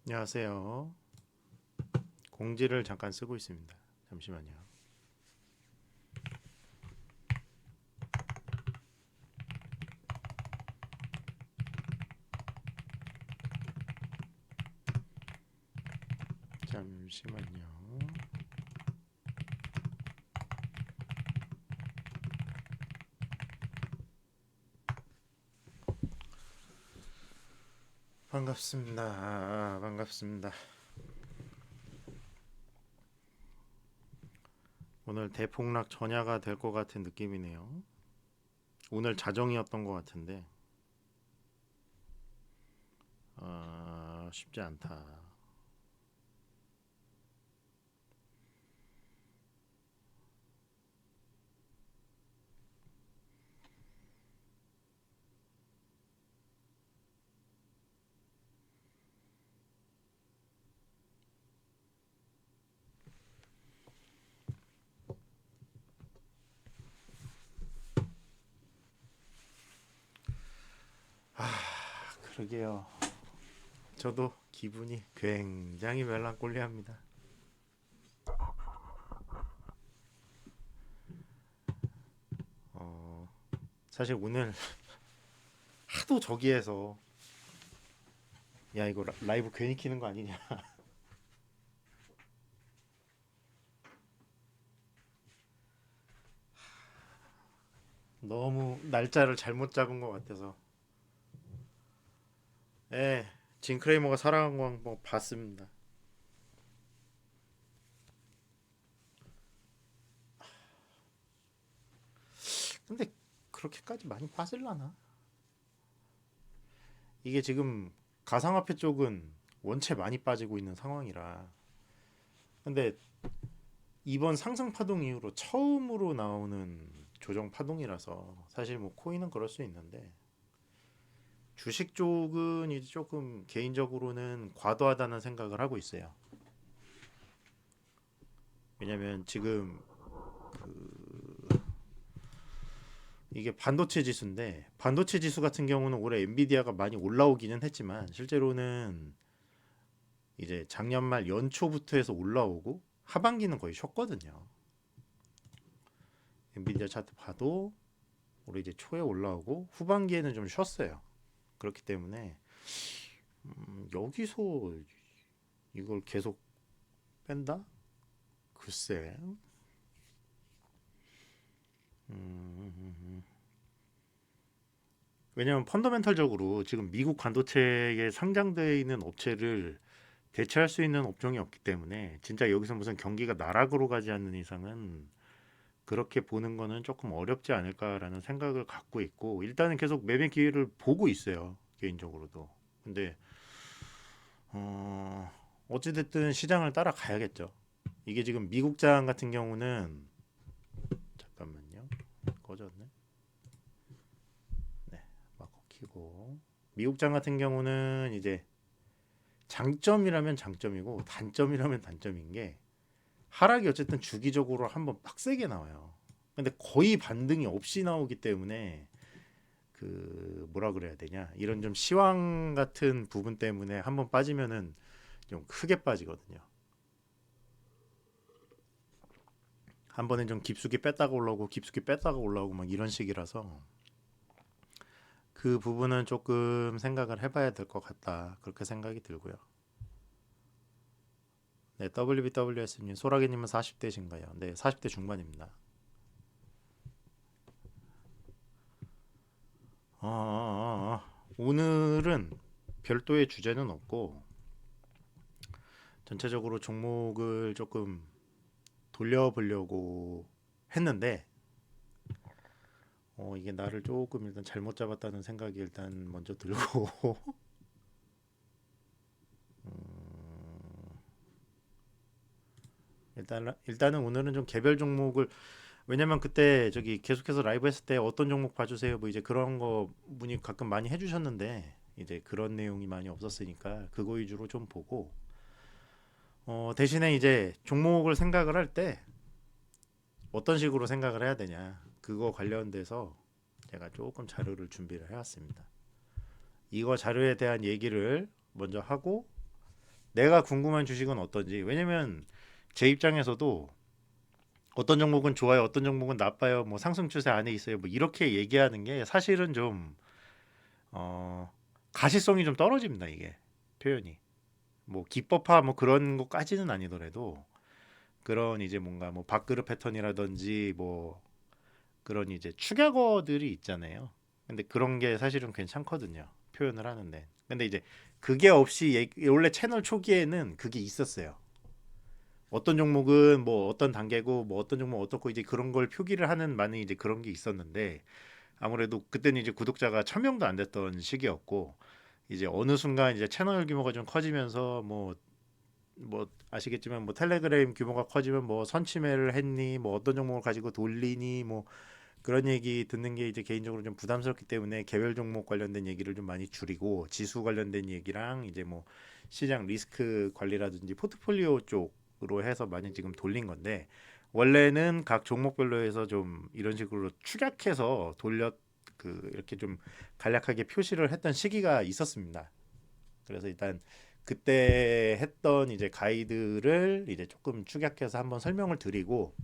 안녕하세요. 공지를 잠깐 쓰고 있습니다. 잠시만요. 잠시만요. 반갑습니다. 반갑습니다. 오늘 대폭락 전야가 될 것 같은 느낌이네요. 오늘 자정이었던 것 같은데 쉽지 않다. 그러게요. 저도 기분이 굉장히 멜랑콜리합니다. 사실 오늘 하도 저기에서 야 이거 라이브 괜히 키는 거 아니냐. 너무 날짜를 잘못 잡은 것 같아서. 예, 진 크레이머가 살아간 거 한번 봤습니다. 근데 그렇게까지 많이 빠질라나? 이게 지금 가상화폐 쪽은 원체 많이 빠지고 있는 상황이라. 근데 이번 상승 파동 이후로 처음으로 나오는 조정 파동이라서 사실 뭐 코인은 그럴 수 있는데 주식 쪽은 이제 조금 개인적으로는 과도하다는 생각을 하고 있어요. 왜냐면 지금 이게 반도체 지수인데 반도체 지수 같은 경우는 올해 엔비디아가 많이 올라오기는 했지만 실제로는 이제 작년 말 연초부터 해서 올라오고 하반기는 거의 쉬었거든요. 엔비디아 차트 봐도 올해 이제 초에 올라오고 후반기에는 좀 쉬었어요. 그렇기 때문에 여기서 이걸 계속 뺀다? 글쎄. 왜냐면 펀더멘탈적으로 지금 미국 반도체에 상장되어 있는 업체를 대체할 수 있는 업종이 없기 때문에 진짜 여기서 무슨 경기가 나락으로 가지 않는 이상은 그렇게 보는 거는 조금 어렵지 않을까라는 생각을 갖고 있고 일단은 계속 매매 기회를 보고 있어요. 개인적으로도. 근데 어찌됐든 시장을 따라가야겠죠. 이게 지금 미국장 같은 경우는 잠깐만요. 꺼졌네. 네, 마커 키고 미국장 같은 경우는 이제 장점이라면 장점이고 단점이라면 단점인 게 하락이 어쨌든 주기적으로 한번 빡세게 나와요. 근데 거의 반등이 없이 나오기 때문에 그 뭐라 그래야 되냐 이런 좀 시황 같은 부분 때문에 한번 빠지면은 좀 크게 빠지거든요. 한 번에 좀 깊숙이 뺐다가 올라오고 깊숙이 뺐다가 올라오고 막 이런 식이라서 그 부분은 조금 생각을 해봐야 될 것 같다 그렇게 생각이 들고요. 네, WBWS님 소라게님은 40대신가요? 네, 40대 중반입니다. 오늘은 별도의 주제는 없고 전체적으로 종목을 조금 돌려보려고 했는데 이게 나를 조금 일단 잘못 잡았다는 생각이 일단 먼저 들고 일단은 오늘은 좀 개별 종목을 왜냐면 그때 저기 계속해서 라이브 했을 때 어떤 종목 봐주세요 뭐 이제 그런 거 문의 가끔 많이 해주셨는데 이제 그런 내용이 많이 없었으니까 그거 위주로 좀 보고 대신에 이제 종목을 생각을 할 때 어떤 식으로 생각을 해야 되냐 그거 관련돼서 제가 조금 자료를 준비를 해왔습니다. 이거 자료에 대한 얘기를 먼저 하고 내가 궁금한 주식은 어떤지. 왜냐면 제 입장에서도 어떤 종목은 좋아요, 어떤 종목은 나빠요, 뭐 상승 추세 안에 있어요, 뭐 이렇게 얘기하는 게 사실은 좀 가시성이 좀 떨어집니다. 이게 표현이 뭐 기법화 뭐 그런 것까지는 아니더라도 그런 이제 뭔가 뭐 밥그릇 패턴이라든지 뭐 그런 이제 축약어들이 있잖아요. 근데 그런 게 사실은 괜찮거든요. 표현을 하는데. 근데 이제 그게 없이 원래 채널 초기에는 그게 있었어요. 어떤 종목은 뭐 어떤 단계고 뭐 어떤 종목 어떻고 이제 그런 걸 표기를 하는 많은 이제 그런 게 있었는데 아무래도 그때는 이제 구독자가 1,000명도 안 됐던 시기였고 이제 어느 순간 이제 채널 규모가 좀 커지면서 뭐 아시겠지만 뭐 텔레그램 규모가 커지면 뭐 선침해를 했니 뭐 어떤 종목을 가지고 돌리니 뭐 그런 얘기 듣는 게 이제 개인적으로 좀 부담스럽기 때문에 개별 종목 관련된 얘기를 좀 많이 줄이고 지수 관련된 얘기랑 이제 뭐 시장 리스크 관리라든지 포트폴리오 쪽으로 해서 많이 지금 돌린 건데 원래는 각 종목별로 해서 좀 이런 식으로 축약해서 돌려 이렇게 좀 간략하게 표시를 했던 시기가 있었습니다. 그래서 일단 그때 했던 이제 가이드를 이제 조금 축약해서 한번 설명을 드리고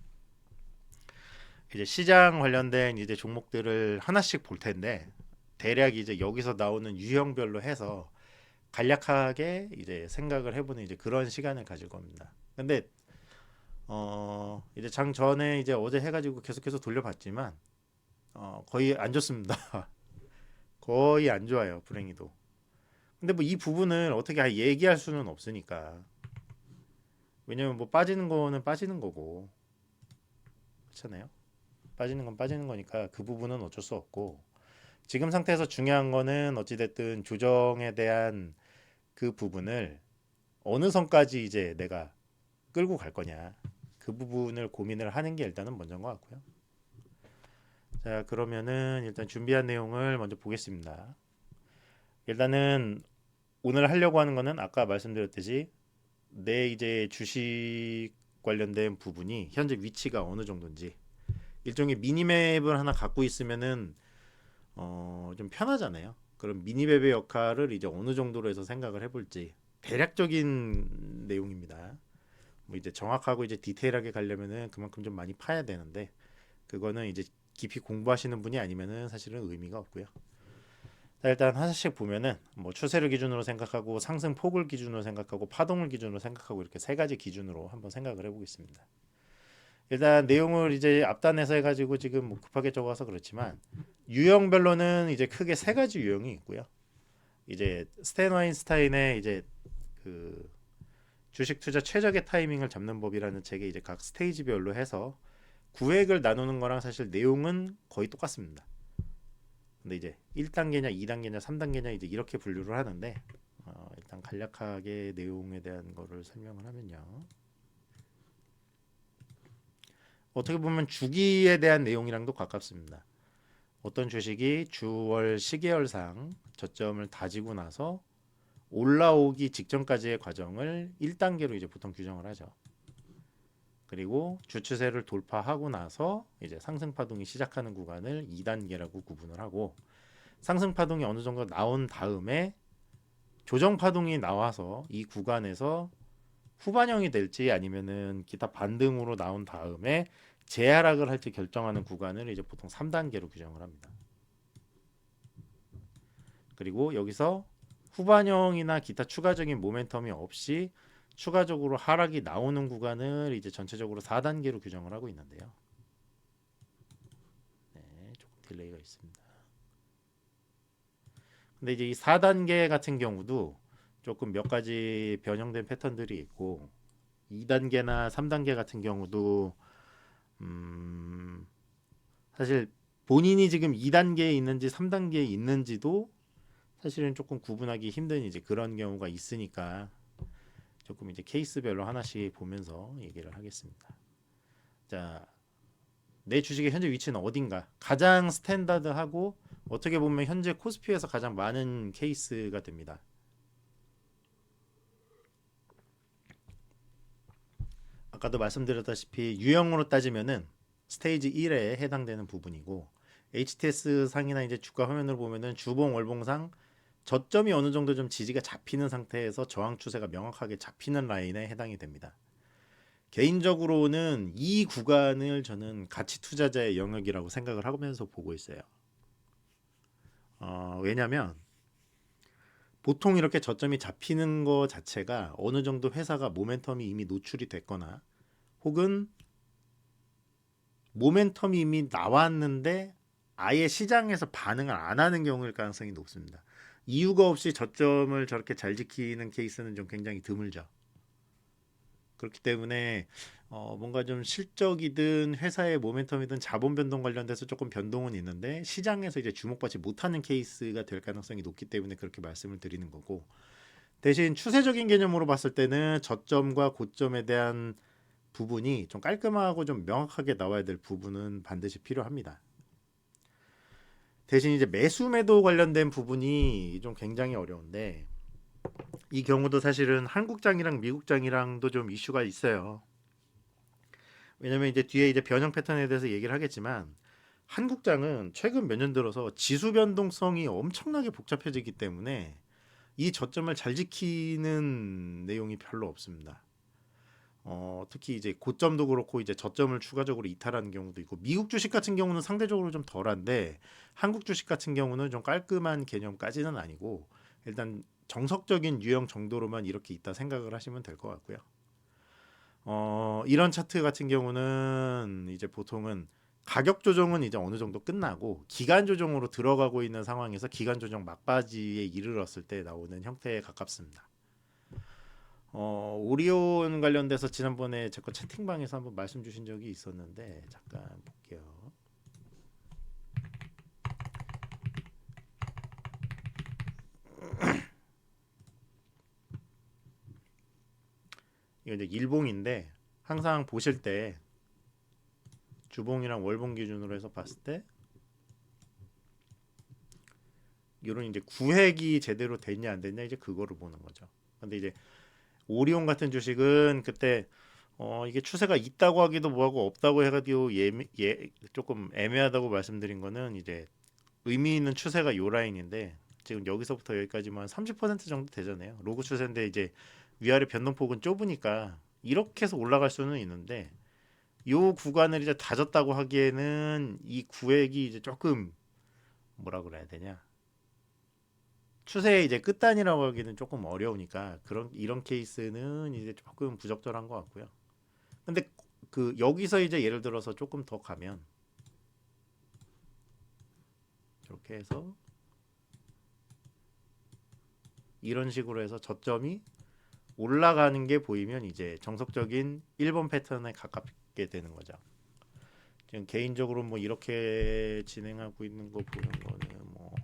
이제 시장 관련된 이제 종목들을 하나씩 볼 텐데 대략 이제 여기서 나오는 유형별로 해서 간략하게 이제 생각을 해보는 이제 그런 시간을 가질 겁니다. 근데 이제 장 전에 이제 어제 해가지고 계속해서 돌려봤지만 거의 안 좋습니다. 거의 안 좋아요, 불행히도. 근데 뭐 이 부분을 어떻게 얘기할 수는 없으니까. 왜냐면 뭐 빠지는 거는 빠지는 거고 그렇잖아요. 빠지는 건 빠지는 거니까 그 부분은 어쩔 수 없고 지금 상태에서 중요한 거는 어찌됐든 조정에 대한 그 부분을 어느 선까지 이제 내가 끌고 갈 거냐 그 부분을 고민을 하는 게 일단은 먼저인 것 같고요. 자 그러면은 일단 준비한 내용을 먼저 보겠습니다. 일단은 오늘 하려고 하는 거는 아까 말씀드렸듯이 내 이제 주식 관련된 부분이 현재 위치가 어느 정도인지 일종의 미니맵을 하나 갖고 있으면은 좀 편하잖아요. 그럼 미니맵의 역할을 이제 어느 정도로 해서 생각을 해볼지 대략적인 내용입니다. 뭐 이제 정확하고 이제 디테일하게 가려면은 그만큼 좀 많이 파야 되는데 그거는 이제 깊이 공부하시는 분이 아니면은 사실은 의미가 없고요. 자, 일단 하나씩 보면은 뭐 추세를 기준으로 생각하고 상승 폭을 기준으로 생각하고 파동을 기준으로 생각하고 이렇게 세 가지 기준으로 한번 생각을 해보겠습니다. 일단 내용을 이제 앞단에서 해가지고 지금 뭐 급하게 적어서 그렇지만 유형별로는 이제 크게 세 가지 유형이 있고요. 이제 스탠 와인스타인의 이제 그 주식 투자 최적의 타이밍을 잡는 법이라는 책에 이제 각 스테이지별로 해서 구획을 나누는 거랑 사실 내용은 거의 똑같습니다. 근데 이제 1단계냐, 2단계냐, 3단계냐 이제 이렇게 분류를 하는데 일단 간략하게 내용에 대한 거를 설명을 하면요. 어떻게 보면 주기에 대한 내용이랑도 가깝습니다. 어떤 주식이 주월 시계열상 저점을 다지고 나서 올라오기 직전까지의 과정을 1단계로 이제 보통 규정을 하죠. 그리고 주추세를 돌파하고 나서 이제 상승 파동이 시작하는 구간을 2단계라고 구분을 하고 상승 파동이 어느 정도 나온 다음에 조정 파동이 나와서 이 구간에서 후반형이 될지 아니면은 기타 반등으로 나온 다음에 재하락을 할지 결정하는 구간을 이제 보통 3단계로 규정을 합니다. 그리고 여기서 후반형이나 기타 추가적인 모멘텀이 없이 추가적으로 하락이 나오는 구간을 이제 전체적으로 4단계로 규정을 하고 있는데요. 네, 조금 딜레이가 있습니다. 근데 이제 이 4단계 같은 경우도 조금 몇 가지 변형된 패턴들이 있고 2단계나 3단계 같은 경우도 사실 본인이 지금 2단계에 있는지 3단계에 있는지도 사실은 조금 구분하기 힘든 이제 그런 경우가 있으니까 조금 이제 케이스별로 하나씩 보면서 얘기를 하겠습니다. 자, 내 주식의 현재 위치는 어딘가? 가장 스탠다드하고 어떻게 보면 현재 코스피에서 가장 많은 케이스가 됩니다. 아까도 말씀드렸다시피 유형으로 따지면은 스테이지 1에 해당되는 부분이고 HTS 상이나 이제 주가 화면을 보면은 주봉 월봉상 저점이 어느 정도 좀 지지가 잡히는 상태에서 저항 추세가 명확하게 잡히는 라인에 해당이 됩니다. 개인적으로는 이 구간을 저는 가치 투자자의 영역이라고 생각을 하면서 보고 있어요. 왜냐면 보통 이렇게 저점이 잡히는 거 자체가 어느 정도 회사가 모멘텀이 이미 노출이 됐거나 혹은 모멘텀이 이미 나왔는데 아예 시장에서 반응을 안 하는 경우일 가능성이 높습니다. 이유가 없이 저점을 저렇게 잘 지키는 케이스는 좀 굉장히 드물죠. 그렇기 때문에 뭔가 좀 실적이든 회사의 모멘텀이든 자본 변동 관련돼서 조금 변동은 있는데 시장에서 이제 주목받지 못하는 케이스가 될 가능성이 높기 때문에 그렇게 말씀을 드리는 거고, 대신 추세적인 개념으로 봤을 때는 저점과 고점에 대한 부분이 좀 깔끔하고 좀 명확하게 나와야 될 부분은 반드시 필요합니다. 대신 이제 매수 매도 관련된 부분이 좀 굉장히 어려운데, 이 경우도 사실은 한국장이랑 미국장이랑도 좀 이슈가 있어요. 왜냐면 이제 뒤에 이제 변형 패턴에 대해서 얘기를 하겠지만 한국장은 최근 몇 년 들어서 지수 변동성이 엄청나게 복잡해지기 때문에 이 저점을 잘 지키는 내용이 별로 없습니다. 특히 이제 고점도 그렇고 이제 저점을 추가적으로 이탈하는 경우도 있고, 미국 주식 같은 경우는 상대적으로 좀 덜한데 한국 주식 같은 경우는 좀 깔끔한 개념까지는 아니고 일단 정석적인 유형 정도로만 이렇게 있다 생각을 하시면 될 것 같고요. 이런 차트 같은 경우는 이제 보통은 가격 조정은 이제 어느 정도 끝나고 기간 조정으로 들어가고 있는 상황에서 기간 조정 막바지에 이르렀을 때 나오는 형태에 가깝습니다. 오리온 관련돼서 지난번에 제 거 채팅방에서 한번 말씀 주신 적이 있었는데 잠깐 볼게요. 이거 이제 일봉인데 항상 보실 때 주봉이랑 월봉 기준으로 해서 봤을 때 이런 이제 구획이 제대로 됐냐 안 됐냐 이제 그거를 보는 거죠. 근데 이제 오리온 같은 주식은 그때 이게 추세가 있다고 하기도 뭐하고 없다고 해가지고 조금 애매하다고 말씀드린 거는 이제 의미 있는 추세가 요 라인인데 지금 여기서부터 여기까지만 30% 정도 되잖아요. 로그 추세인데 이제 위아래 변동폭은 좁으니까 이렇게 해서 올라갈 수는 있는데 요 구간을 이제 다졌다고 하기에는 이 구획이 이제 조금 뭐라 그래야 되냐, 추세의 이제 끝단이라고 하기는 조금 어려우니까 그런 이런 케이스는 이제 조금 부적절한 것 같고요. 근데 그 여기서 이제 예를 들어서 조금 더 가면 이렇게 해서 이런 식으로 해서 저점이 올라가는 게 보이면 이제 정석적인 1번 패턴에 가깝게 되는 거죠. 지금 개인적으로 뭐 이렇게 진행하고 있는 거 보는 거는 뭐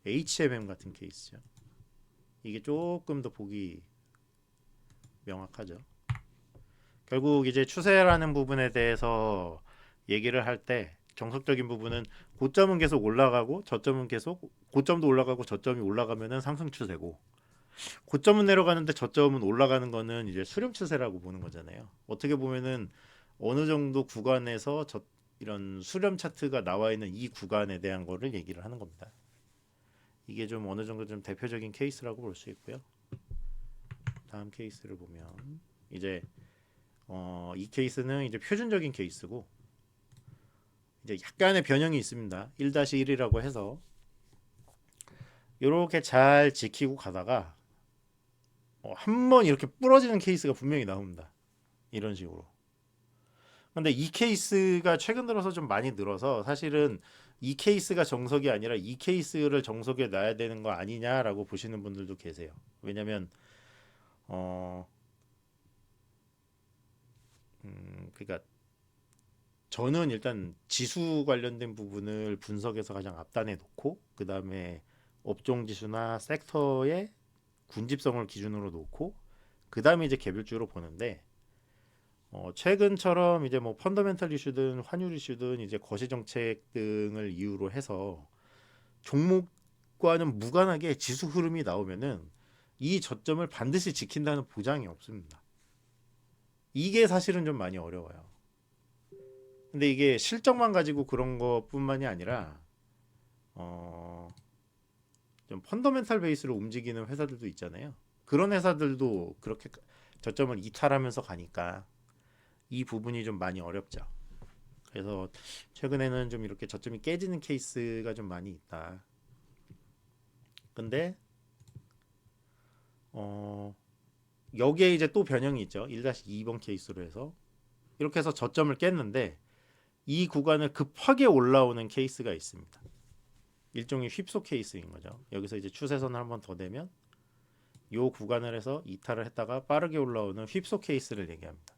HMM 같은 케이스죠. 이게 조금 더 보기 명확하죠. 결국 이제 추세라는 부분에 대해서 얘기를 할 때 정석적인 부분은 고점은 계속 올라가고 저점은 계속, 고점도 올라가고 저점이 올라가면은 상승 추세고, 고점은 내려가는데 저점은 올라가는 거는 이제 수렴 추세라고 보는 거잖아요. 어떻게 보면은 어느 정도 구간에서 이런 수렴 차트가 나와 있는 이 구간에 대한 거를 얘기를 하는 겁니다. 이게 좀 어느 정도 좀 대표적인 케이스라고 볼 수 있고요. 다음 케이스를 보면 이제 이 케이스는 이제 표준적인 케이스고 이제 약간의 변형이 있습니다. 1-1이라고 해서 이렇게 잘 지키고 가다가 한번 이렇게 부러지는 케이스가 분명히 나옵니다. 이런 식으로. 근데 이 케이스가 최근 들어서 좀 많이 늘어서 사실은 이 케이스가 정석이 아니라 이 케이스를 정석에 놔야 되는 거 아니냐라고 보시는 분들도 계세요. 왜냐면 그러니까 저는 일단 지수 관련된 부분을 분석해서 가장 앞단에 놓고 그 다음에 업종 지수나 섹터의 군집성을 기준으로 놓고 그 다음에 이제 개별주로 보는데, 최근처럼 이제 뭐 펀더멘탈 이슈든 환율 이슈든 이제 거시 정책 등을 이유로 해서 종목과는 무관하게 지수 흐름이 나오면은 이 저점을 반드시 지킨다는 보장이 없습니다. 이게 사실은 좀 많이 어려워요. 근데 이게 실적만 가지고 그런 것뿐만이 아니라 어, 좀 펀더멘탈 베이스로 움직이는 회사들도 있잖아요. 그런 회사들도 그렇게 저점을 이탈하면서 가니까 이 부분이 좀 많이 어렵죠. 그래서 최근에는 좀 이렇게 저점이 깨지는 케이스가 좀 많이 있다. 근데 어, 여기에 이제 또 변형이 있죠. 1-2번 케이스로 해서 이렇게 해서 저점을 깼는데 이 구간을 급하게 올라오는 케이스가 있습니다. 일종의 휩소 케이스인 거죠. 여기서 이제 추세선을 한번 더 대면 이 구간을 해서 이탈을 했다가 빠르게 올라오는 휩소 케이스를 얘기합니다.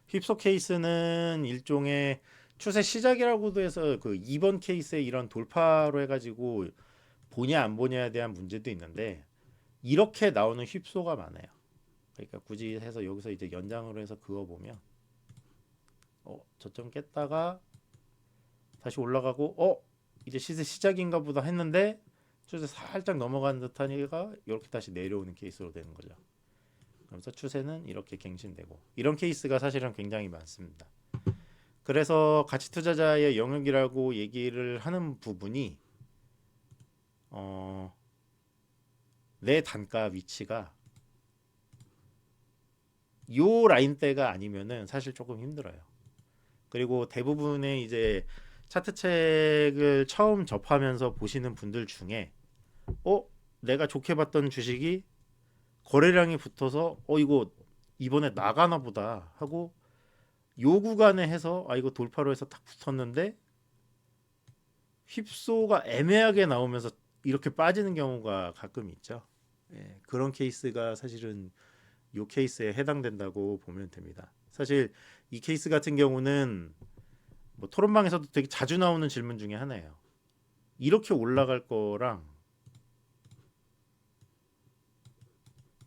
휩소 케이스는 일종의 추세 시작이라고도 해서 그 2번 케이스의 이런 돌파로 해가지고 보냐 안 보냐에 대한 문제도 있는데 이렇게 나오는 휩소가 많아요. 그러니까 굳이 해서 여기서 이제 연장으로 해서 그어 보면 저점 깼다가 다시 올라가고 이제 시세 시작인가 보다 했는데 추세 살짝 넘어가는 듯한 얘가 이렇게 다시 내려오는 케이스로 되는 거죠. 그래서 추세는 이렇게 갱신되고 이런 케이스가 사실은 굉장히 많습니다. 그래서 가치 투자자의 영역이라고 얘기를 하는 부분이 내 단가 위치가 요 라인대가 아니면은 사실 조금 힘들어요. 그리고 대부분의 이제 차트 책을 처음 접하면서 보시는 분들 중에 내가 좋게 봤던 주식이 거래량이 붙어서 이거 이번에 나가나 보다 하고 요 구간에 해서 이거 돌파로 해서 딱 붙었는데 휩소가 애매하게 나오면서 이렇게 빠지는 경우가 가끔 있죠. 예, 그런 케이스가 사실은 요 케이스에 해당된다고 보면 됩니다. 사실 이 케이스 같은 경우는 뭐 토론방에서도 되게 자주 나오는 질문 중에 하나예요. 이렇게 올라갈 거랑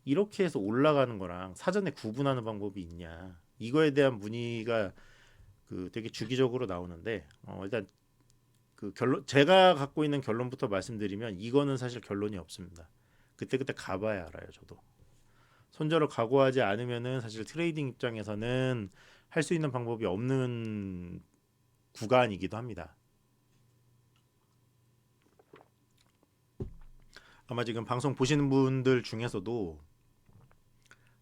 이렇게 해서 올라가는 거랑 사전에 구분하는 방법이 있냐? 이거에 대한 문의가 그 되게 주기적으로 나오는데 일단 그 결론 제가 갖고 있는 결론부터 말씀드리면 이거는 사실 결론이 없습니다. 그때그때 가봐야 알아요, 저도. 손절을 각오하지 않으면은 사실 트레이딩 입장에서는 할 수 있는 방법이 없는 구간이기도 합니다. 아마 지금 방송 보시는 분들 중에서도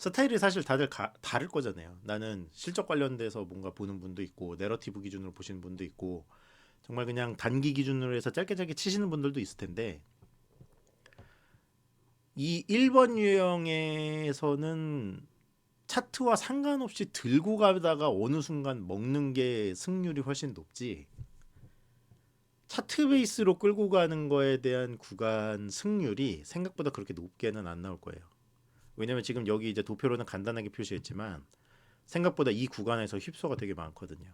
스타일이 사실 다들 다를 거잖아요. 나는 실적 관련돼서 뭔가 보는 분도 있고 내러티브 기준으로 보시는 분도 있고 정말 그냥 단기 기준으로 해서 짧게 짧게 치시는 분들도 있을 텐데 이 1번 유형에서는 차트와 상관없이 들고 가다가 어느 순간 먹는 게 승률이 훨씬 높지 차트 베이스로 끌고 가는 거에 대한 구간 승률이 생각보다 그렇게 높게는 안 나올 거예요. 왜냐면 지금 여기 이제 도표로는 간단하게 표시했지만 생각보다 이 구간에서 휩소가 되게 많거든요.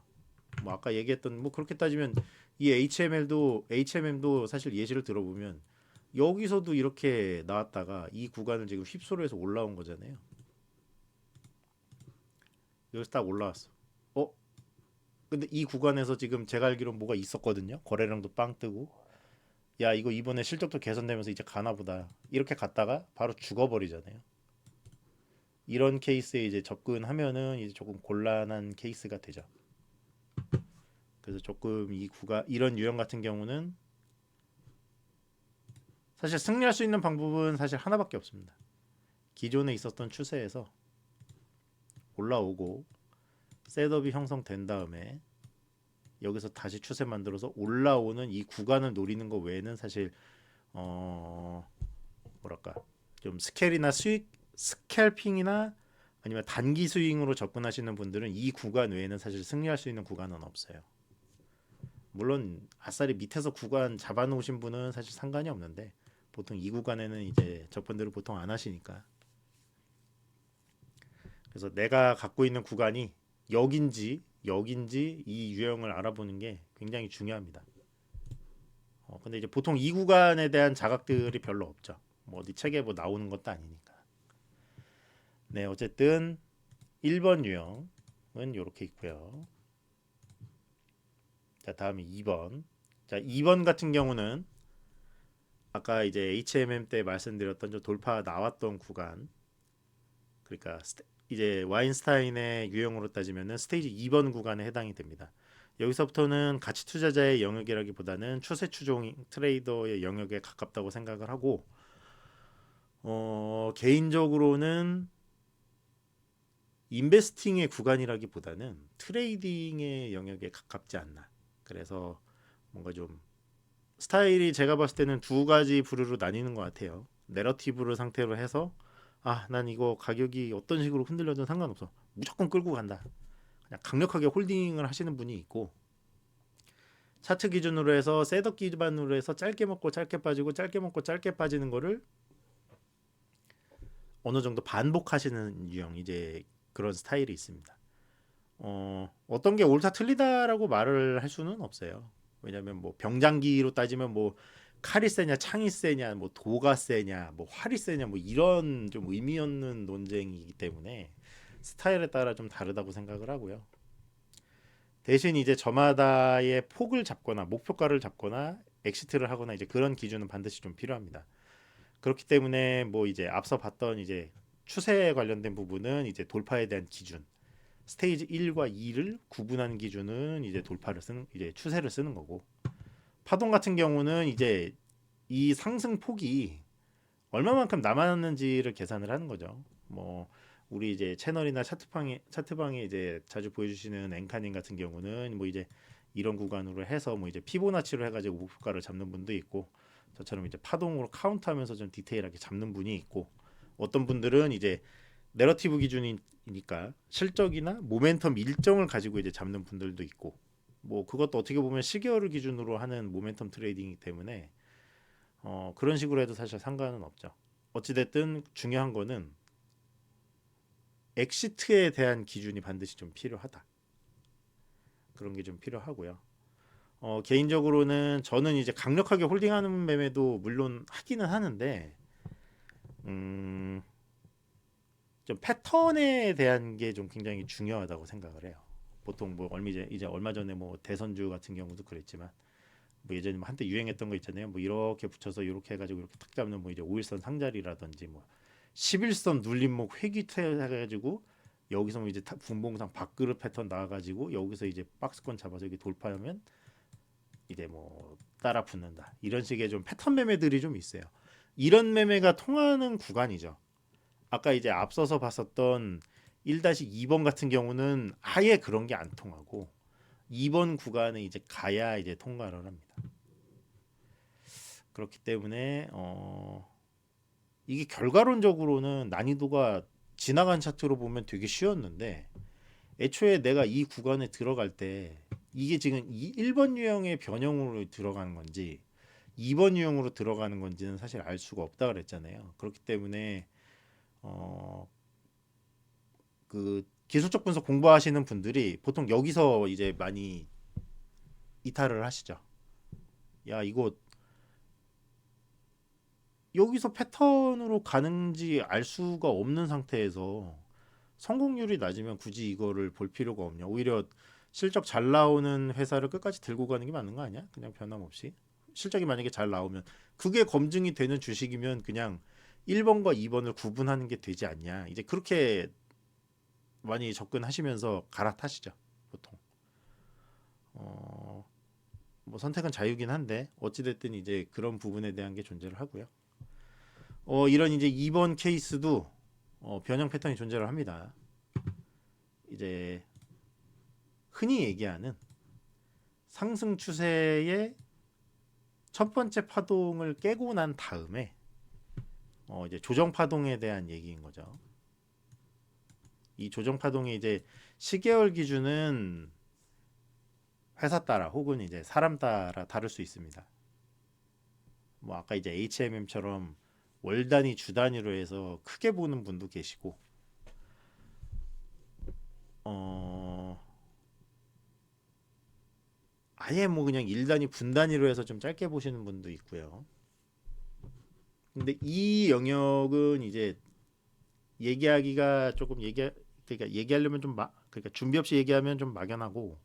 뭐 아까 얘기했던 뭐 그렇게 따지면 이 HMM도 사실 예시를 들어보면 여기서도 이렇게 나왔다가 이 구간을 지금 휩소로 해서 올라온 거잖아요. 여기서 딱 올라왔어. 어? 근데 이 구간에서 지금 제가 알기로 뭐가 있었거든요. 거래량도 빵 뜨고 야 이거 이번에 실적도 개선되면서 이제 가나 보다. 이렇게 갔다가 바로 죽어버리잖아요. 이런 케이스에 이제 접근하면은 이제 조금 곤란한 케이스가 되죠. 그래서 조금 이 구간 이런 유형 같은 경우는 사실 승리할 수 있는 방법은 사실 하나밖에 없습니다. 기존에 있었던 추세에서 올라오고 셋업이 형성된 다음에 여기서 다시 추세 만들어서 올라오는 이 구간을 노리는 거 외에는 사실 뭐랄까 좀 스케일이나 수익 스캘핑이나 아니면 단기 스윙으로 접근하시는 분들은 이 구간 외에는 사실 승리할 수 있는 구간은 없어요. 물론 아싸리 밑에서 구간 잡아놓으신 분은 사실 상관이 없는데 보통 이 구간에는 이제 접근들을 보통 안 하시니까 그래서 내가 갖고 있는 구간이 여긴지 이 유형을 알아보는 게 굉장히 중요합니다. 근데 이제 보통 이 구간에 대한 자각들이 별로 없죠. 뭐 어디 책에 뭐 나오는 것도 아니니까. 네, 어쨌든 1번 유형은 이렇게 있고요. 자, 다음에 2번. 자, 2번 같은 경우는 아까 이제 HMM 때 말씀드렸던 좀 돌파 나왔던 구간. 그러니까 이제 와인스타인의 유형으로 따지면은 스테이지 2번 구간에 해당이 됩니다. 여기서부터는 가치 투자자의 영역이라기보다는 추세 추종 트레이더의 영역에 가깝다고 생각을 하고 개인적으로는 인베스팅의 구간이라기보다는 트레이딩의 영역에 가깝지 않나. 그래서 뭔가 좀 스타일이 제가 봤을 때는 두 가지 부류로 나뉘는 것 같아요. 내러티브를 상태로 해서 난 이거 가격이 어떤 식으로 흔들려도 상관없어. 무조건 끌고 간다. 그냥 강력하게 홀딩을 하시는 분이 있고 차트 기준으로 해서 셋업 기반으로 해서 짧게 먹고 짧게 빠지고 짧게 먹고 짧게 빠지는 거를 어느 정도 반복하시는 유형 이제 그런 스타일이 있습니다. 어떤 게 옳다 틀리다라고 말을 할 수는 없어요. 왜냐하면 뭐 병장기로 따지면 뭐 칼이 세냐 창이 세냐 뭐 도가 세냐 뭐 활이 세냐 뭐 이런 좀 의미 없는 논쟁이기 때문에 스타일에 따라 좀 다르다고 생각을 하고요. 대신 이제 저마다의 폭을 잡거나 목표가를 잡거나 엑시트를 하거나 이제 그런 기준은 반드시 좀 필요합니다. 그렇기 때문에 뭐 이제 앞서 봤던 이제 추세에 관련된 부분은 이제 돌파에 대한 기준 스테이지 1과 2를 구분하는 기준은 이제 돌파를 쓰는 이제 추세를 쓰는 거고 파동 같은 경우는 이제 이 상승 폭이 얼마만큼 남았는지를 계산을 하는 거죠. 뭐 우리 이제 채널이나 차트방에 이제 자주 보여주시는 엔카님 같은 경우는 뭐 이제 이런 구간으로 해서 뭐 이제 피보나치로 해가지고 목표가를 잡는 분도 있고 저처럼 이제 파동으로 카운트하면서 좀 디테일하게 잡는 분이 있고 어떤 분들은 이제 내러티브 기준이니까 실적이나 모멘텀 일정을 가지고 이제 잡는 분들도 있고 뭐 그것도 어떻게 보면 시계열을 기준으로 하는 모멘텀 트레이딩이기 때문에 그런 식으로 해도 사실 상관은 없죠. 어찌됐든 중요한 거는 엑시트에 대한 기준이 반드시 좀 필요하다. 그런 게 좀 필요하고요. 개인적으로는 저는 이제 강력하게 홀딩하는 매매도 물론 하기는 하는데 좀 패턴에 대한 게 좀 굉장히 중요하다고 생각을 해요. 보통 뭐 얼마 전에 뭐 대선주 같은 경우도 그랬지만 뭐 예전에 뭐 한때 유행했던 거 있잖아요. 뭐 이렇게 붙여서 이렇게 해가지고 이렇게 탁 잡는 뭐 이제 5일선 상자리라든지 뭐 11선 눌림목 회귀퇴 해가지고 여기서 뭐 이제 분봉상 밥그릇 패턴 나와가지고 여기서 이제 박스권 잡아서 여기 돌파하면 이제 뭐 따라 붙는다 이런 식의 좀 패턴 매매들이 좀 있어요. 이런 매매가 통하는 구간이죠. 아까 이제 앞서서 봤었던 1-2번 같은 경우는 아예 그런 게 안 통하고 2번 구간에 이제 가야 이제 통과를 합니다. 그렇기 때문에 이게 결과론적으로는 난이도가 지나간 차트로 보면 되게 쉬웠는데 애초에 내가 이 구간에 들어갈 때 이게 지금 1번 유형의 변형으로 들어가는 건지 2번 유형으로 들어가는 건지는 사실 알 수가 없다 그랬잖아요. 그렇기 때문에 그 기술적 분석 공부하시는 분들이 보통 여기서 이제 많이 이탈을 하시죠. 야 이거 여기서 패턴으로 가는지 알 수가 없는 상태에서 성공률이 낮으면 굳이 이거를 볼 필요가 없냐. 오히려 실적 잘 나오는 회사를 끝까지 들고 가는 게 맞는 거 아니야? 그냥 변함없이. 실적이 만약에 잘 나오면 그게 검증이 되는 주식이면 그냥 1번과 2번을 구분하는 게 되지 않냐. 이제 그렇게 많이 접근하시면서 갈아타시죠. 보통. 뭐 선택은 자유긴 한데 어찌됐든 이제 그런 부분에 대한 게 존재를 하고요. 이런 이제 2번 케이스도 변형 패턴이 존재를 합니다. 이제 흔히 얘기하는 상승 추세의 첫 번째 파동을 깨고 난 다음에 이제 조정 파동에 대한 얘기인 거죠. 이 조정 파동이 이제 시계열 기준은 회사 따라 혹은 이제 사람 따라 다를 수 있습니다. 뭐 아까 이제 HMM처럼 월 단위, 주 단위로 해서 크게 보는 분도 계시고, 아예 뭐 그냥 일 단위, 분 단위로 해서 좀 짧게 보시는 분도 있고요. 근데 이 영역은 이제 얘기하기가 조금 그러니까 얘기하려면 그러니까 준비 없이 얘기하면 좀 막연하고,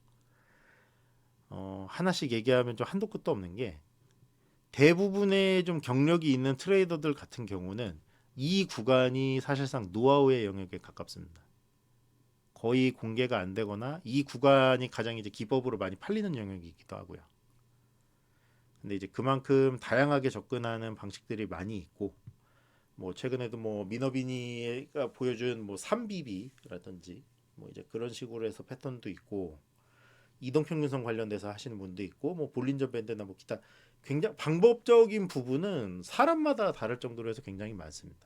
하나씩 얘기하면 좀 한도 끝도 없는 게 대부분의 좀 경력이 있는 트레이더들 같은 경우는 이 구간이 사실상 노하우의 영역에 가깝습니다. 거의 공개가 안 되거나 이 구간이 가장 이제 기법으로 많이 팔리는 영역이기도 하고요. 근데 이제 그만큼 다양하게 접근하는 방식들이 많이 있고 뭐 최근에도 뭐 미너비니가 보여준 뭐 3BB라든지 뭐 이제 그런 식으로 해서 패턴도 있고 이동평균선 관련돼서 하시는 분도 있고 뭐 볼린저 밴드나 뭐 기타 굉장히 방법적인 부분은 사람마다 다를 정도로 해서 굉장히 많습니다.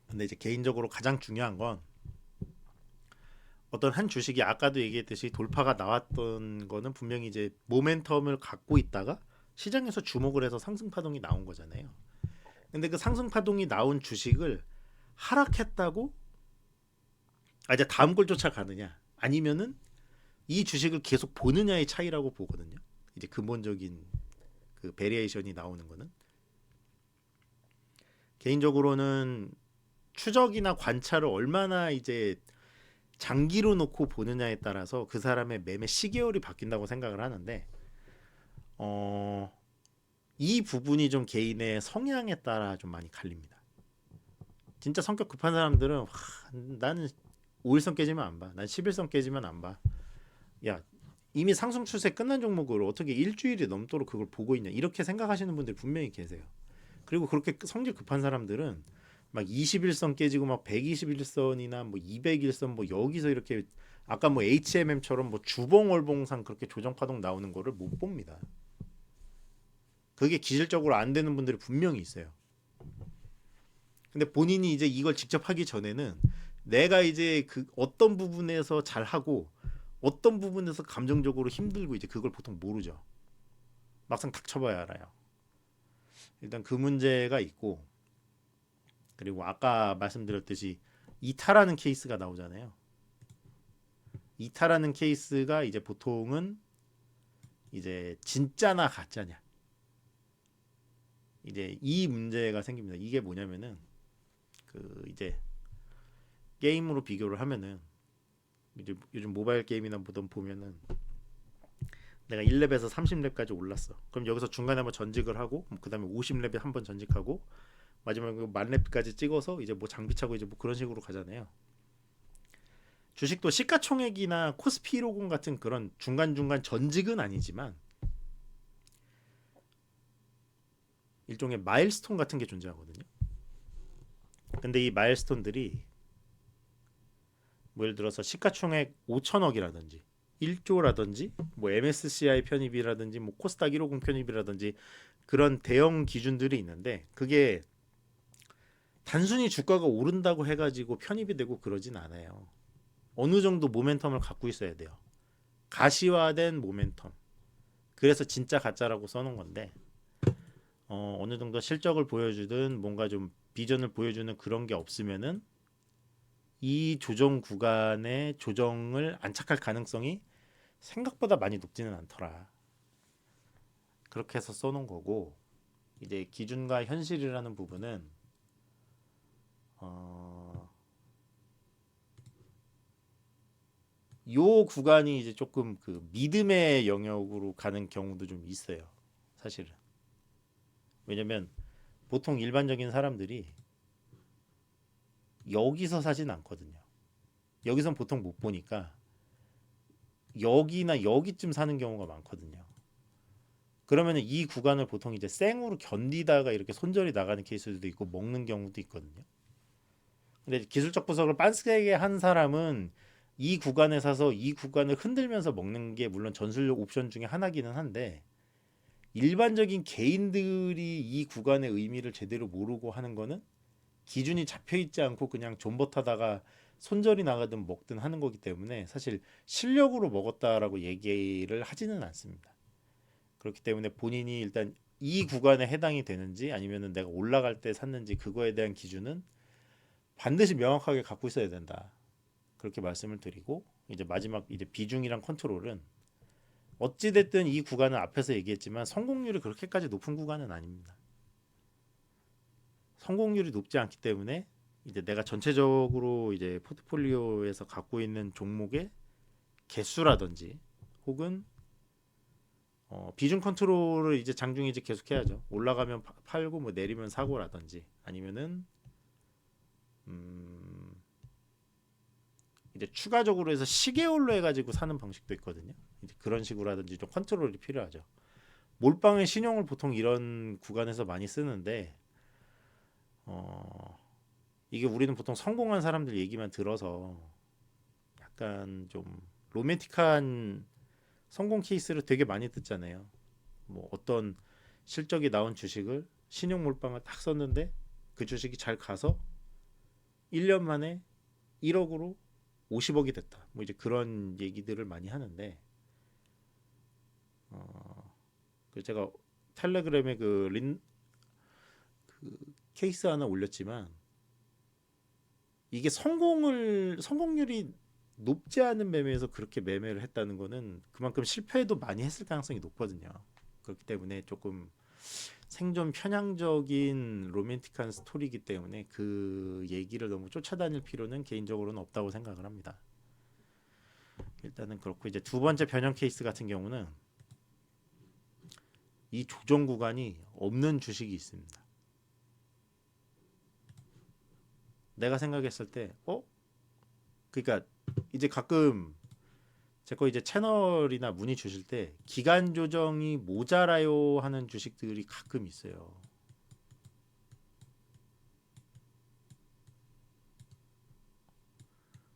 근데 이제 개인적으로 가장 중요한 건 어떤 한 주식이 아까도 얘기했듯이 돌파가 나왔던 거는 분명히 이제 모멘텀을 갖고 있다가 시장에서 주목을 해서 상승 파동이 나온 거잖아요. 근데 그 상승 파동이 나온 주식을 하락했다고 이제 다음 걸 쫓아가느냐 아니면은 이 주식을 계속 보느냐의 차이라고 보거든요. 이제 근본적인 그 베리에이션이 나오는 거는 개인적으로는 추적이나 관찰을 얼마나 이제 장기로 놓고 보느냐에 따라서 그 사람의 매매 시계열이 바뀐다고 생각을 하는데 이 부분이 좀 개인의 성향에 따라 좀 많이 갈립니다. 진짜 성격 급한 사람들은 나는 5일선 깨지면 안 봐. 난 10일선 깨지면 안 봐. 야 이미 상승 추세 끝난 종목을 어떻게 일주일이 넘도록 그걸 보고 있냐 이렇게 생각하시는 분들이 분명히 계세요. 그리고 그렇게 성질 급한 사람들은 막 21선 깨지고 막 121선이나 뭐 201선 뭐 여기서 이렇게 아까 뭐 HMM처럼 뭐 주봉월봉상 그렇게 조정 파동 나오는 거를 못 봅니다. 그게 기술적으로 안 되는 분들이 분명히 있어요. 근데 본인이 이제 이걸 직접 하기 전에는 내가 이제 그 어떤 부분에서 잘 하고 어떤 부분에서 감정적으로 힘들고 이제 그걸 보통 모르죠. 막상 닥쳐봐야 알아요. 일단 그 문제가 있고 그리고 아까 말씀드렸듯이 이탈하는 케이스가 나오잖아요. 이탈하는 케이스가 이제 보통은 이제 진짜나 가짜냐 이제 이 문제가 생깁니다. 이게 뭐냐면은 그 이제 게임으로 비교를 하면은 이제 요즘 모바일 게임이나 보면은 내가 1렙에서 30렙까지 올랐어. 그럼 여기서 중간에 한번 전직을 하고 그다음에 50렙에 한번 전직하고 마지막에 만렙까지 찍어서 이제 뭐 장비 차고 이제 뭐 그런 식으로 가잖아요. 주식도 시가총액이나 코스피 150 같은 그런 중간중간 전직은 아니지만 일종의 마일스톤 같은 게 존재하거든요. 근데 이 마일스톤들이 뭐 예를 들어서 시가총액 5천억이라든지 1조라든지 뭐 MSCI 편입이라든지 뭐 코스닥 150 편입이라든지 그런 대형 기준들이 있는데 그게 단순히 주가가 오른다고 해가지고 편입이 되고 그러진 않아요. 어느 정도 모멘텀을 갖고 있어야 돼요. 가시화된 모멘텀. 그래서 진짜 가짜라고 써놓은 건데 어느 정도 실적을 보여주든 뭔가 좀 비전을 보여주는 그런 게 없으면은 이 조정 구간의 조정을 안착할 가능성이 생각보다 많이 높지는 않더라. 그렇게 해서 써놓은 거고 이제 기준과 현실이라는 부분은 요 구간이 이제 조금 그 믿음의 영역으로 가는 경우도 좀 있어요. 사실은. 왜냐면 보통 일반적인 사람들이 여기서 사진 않거든요. 여기선 보통 못 보니까 여기나 여기쯤 사는 경우가 많거든요. 그러면 이 구간을 보통 이제 생으로 견디다가 이렇게 손절이 나가는 케이스도 있고 먹는 경우도 있거든요. 근데 기술적 분석을 빤스게 한 사람은 이 구간에 사서 이 구간을 흔들면서 먹는 게 물론 전술력 옵션 중에 하나기는 한데 일반적인 개인들이 이 구간의 의미를 제대로 모르고 하는 거는 기준이 잡혀 있지 않고 그냥 존버타다가 손절이 나가든 먹든 하는 거기 때문에 사실 실력으로 먹었다라고 얘기를 하지는 않습니다. 그렇기 때문에 본인이 일단 이 구간에 해당이 되는지 아니면은 내가 올라갈 때 샀는지 그거에 대한 기준은 반드시 명확하게 갖고 있어야 된다. 그렇게 말씀을 드리고 이제 마지막 이제 비중이랑 컨트롤은 어찌 됐든 이 구간은 앞에서 얘기했지만 성공률이 그렇게까지 높은 구간은 아닙니다. 성공률이 높지 않기 때문에 이제 내가 전체적으로 이제 포트폴리오에서 갖고 있는 종목의 개수라든지 혹은 비중 컨트롤을 이제 장중에 이제 계속 해야죠. 올라가면 팔고 뭐 내리면 사고라든지 아니면은 이제 추가적으로 해서 시계열로 해가지고 사는 방식도 있거든요. 이제 그런 식으로 하든지 좀 컨트롤이 필요하죠. 몰빵의 신용을 보통 이런 구간에서 많이 쓰는데 이게 우리는 보통 성공한 사람들 얘기만 들어서 약간 좀 로맨틱한 성공 케이스를 되게 많이 듣잖아요. 뭐 어떤 실적이 나온 주식을 신용 몰빵을 딱 썼는데 그 주식이 잘 가서 1년 만에 1억으로 50억이 됐다. 뭐 이제 그런 얘기들을 많이 하는데 그 제가 텔레그램에 그 케이스 하나 올렸지만 이게 성공률이 높지 않은 매매에서 그렇게 매매를 했다는 거는 그만큼 실패도 많이 했을 가능성이 높거든요. 그렇기 때문에 조금 생존 편향적인 로맨틱한 스토리이기 때문에 그 얘기를 너무 쫓아다닐 필요는 개인적으로는 없다고 생각을 합니다. 일단은 그렇고 이제 두 번째 변형 케이스 같은 경우는 이 조정 구간이 없는 주식이 있습니다. 내가 생각했을 때 그러니까 이제 가끔 제 거 이제 채널이나 문의 주실 때 기간 조정이 모자라요 하는 주식들이 가끔 있어요.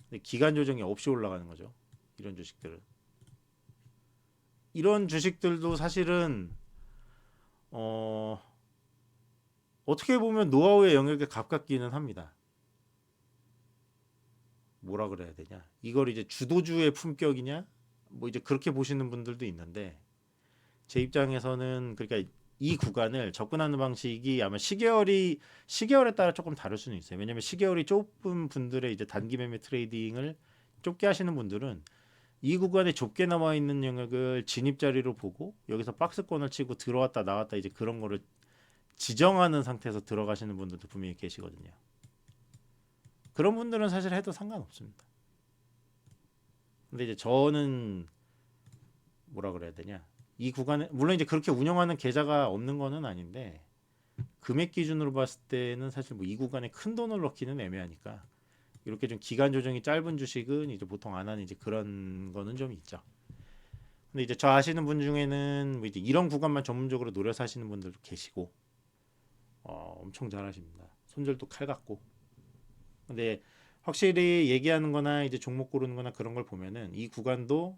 근데 기간 조정이 없이 올라가는 거죠. 이런 주식들은. 이런 주식들도 사실은 어떻게 보면 노하우의 영역에 가깝기는 합니다. 뭐라 그래야 되냐? 이걸 이제 주도주의 품격이냐? 뭐 이제 그렇게 보시는 분들도 있는데 제 입장에서는 그러니까 이 구간을 접근하는 방식이 아마 시계열에 따라 조금 다를 수는 있어요. 왜냐면 시계열이 좁은 분들의 이제 단기 매매 트레이딩을 좁게 하시는 분들은 이 구간에 좁게 남아 있는 영역을 진입 자리로 보고 여기서 박스권을 치고 들어왔다 나왔다 이제 그런 거를 지정하는 상태에서 들어가시는 분들도 분명히 계시거든요. 그런 분들은 사실 해도 상관없습니다. 근데 이제 저는 뭐라 그래야 되냐? 이 구간에 물론 이제 그렇게 운영하는 계좌가 없는 거는 아닌데 금액 기준으로 봤을 때는 사실 뭐 이 구간에 큰 돈을 넣기는 애매하니까 이렇게 좀 기간 조정이 짧은 주식은 이제 보통 안 하는 이제 그런 거는 좀 있죠. 근데 이제 저 아시는 분 중에는 뭐 이제 이런 구간만 전문적으로 노려서 하시는 분들도 계시고 엄청 잘하십니다. 손절도 칼 같고. 근데 확실히 얘기하는 거나 이제 종목 고르는 거나 그런 걸 보면은 이 구간도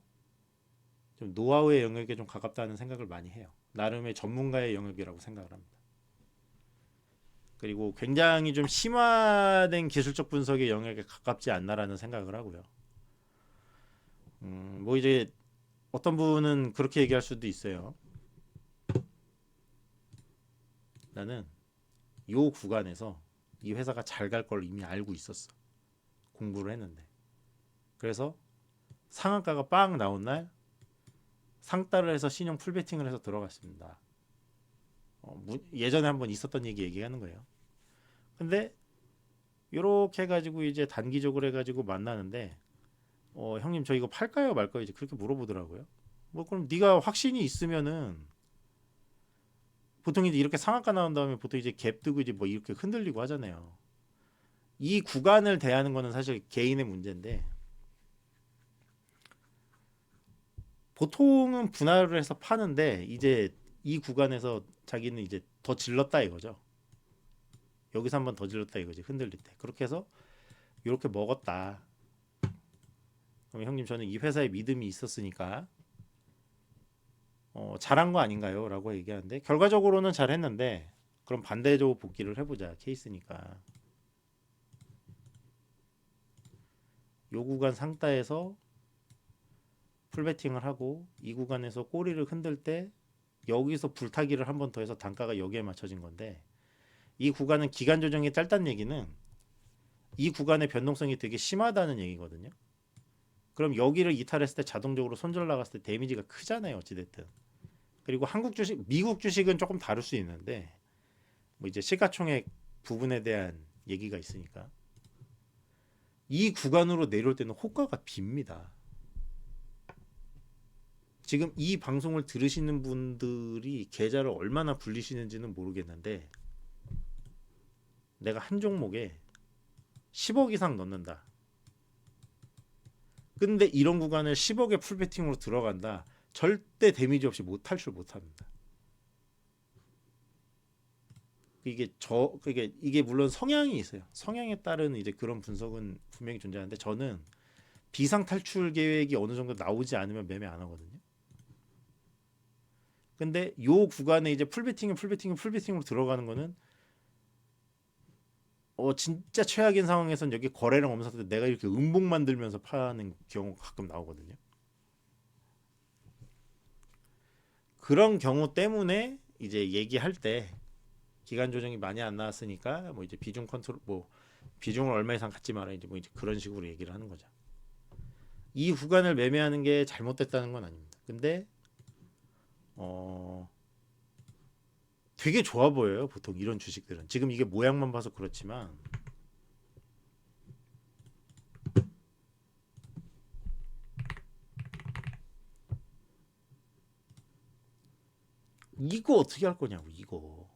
좀 노하우의 영역에 좀 가깝다는 생각을 많이 해요. 나름의 전문가의 영역이라고 생각을 합니다. 그리고 굉장히 좀 심화된 기술적 분석의 영역에 가깝지 않나라는 생각을 하고요. 뭐 이제 어떤 분은 그렇게 얘기할 수도 있어요. 나는 이 구간에서 이 회사가 잘 갈 걸 이미 알고 있었어. 공부를 했는데. 그래서 상한가가 빵 나온 날 상따를 해서 신용 풀베팅을 해서 들어갔습니다. 예전에 한번 있었던 얘기 얘기하는 거예요. 근데 이렇게 해가지고 이제 단기적으로 해가지고 만나는데 형님 저 이거 팔까요 말까요 이제 그렇게 물어보더라고요. 뭐 그럼 네가 확신이 있으면은 보통 이제 이렇게 상한가 나온 다음에 보통 이제 갭 뜨고 이제 뭐 이렇게 흔들리고 하잖아요. 이 구간을 대하는 거는 사실 개인의 문제인데 보통은 분할을 해서 파는데 이제 이 구간에서 자기는 이제 더 질렀다 이거죠. 여기서 한번 더 질렀다 이거지 흔들릴 때. 그렇게 해서 이렇게 먹었다. 그럼 형님 저는 이 회사에 믿음이 있었으니까 잘한 거 아닌가요? 라고 얘기하는데 결과적으로는 잘했는데 그럼 반대로 복귀를 해보자 케이스니까 요 구간 상따에서 풀베팅을 하고 이 구간에서 꼬리를 흔들 때 여기서 불타기를 한 번 더 해서 단가가 여기에 맞춰진 건데 이 구간은 기간 조정이 짧다는 얘기는 이 구간의 변동성이 되게 심하다는 얘기거든요. 그럼 여기를 이탈했을 때 자동적으로 손절 나갔을 때 데미지가 크잖아요 어찌됐든. 그리고 한국 주식 미국 주식은 조금 다를 수 있는데 뭐 이제 시가총액 부분에 대한 얘기가 있으니까 이 구간으로 내려올 때는 호가가 빕니다. 지금 이 방송을 들으시는 분들이 계좌를 얼마나 굴리시는지는 모르겠는데 내가 한 종목에 10억 이상 넣는다. 근데 이런 구간을 10억의 풀베팅으로 들어간다. 절대 데미지 없이 못 탈출 못 합니다. 이게 물론 성향이 있어요. 성향에 따른 이제 그런 분석은 분명히 존재하는데 저는 비상 탈출 계획이 어느 정도 나오지 않으면 매매 안 하거든요. 근데 요 구간에 이제 풀베팅으로 들어가는 거는 진짜 최악인 상황에선 여기 거래량 없었을 때 내가 이렇게 음봉 만들면서 파는 경우가 가끔 나오거든요. 그런 경우 때문에 이제 얘기할 때 기간 조정이 많이 안 나왔으니까 뭐 이제 비중 컨트롤 뭐 비중을 얼마 이상 갖지 마라 이제 뭐 이제 그런 식으로 얘기를 하는 거죠. 이 구간을 매매하는 게 잘못됐다는 건 아닙니다. 근데 되게 좋아 보여요. 보통 이런 주식들은 지금 이게 모양만 봐서 그렇지만 이거 어떻게 할 거냐고 이거.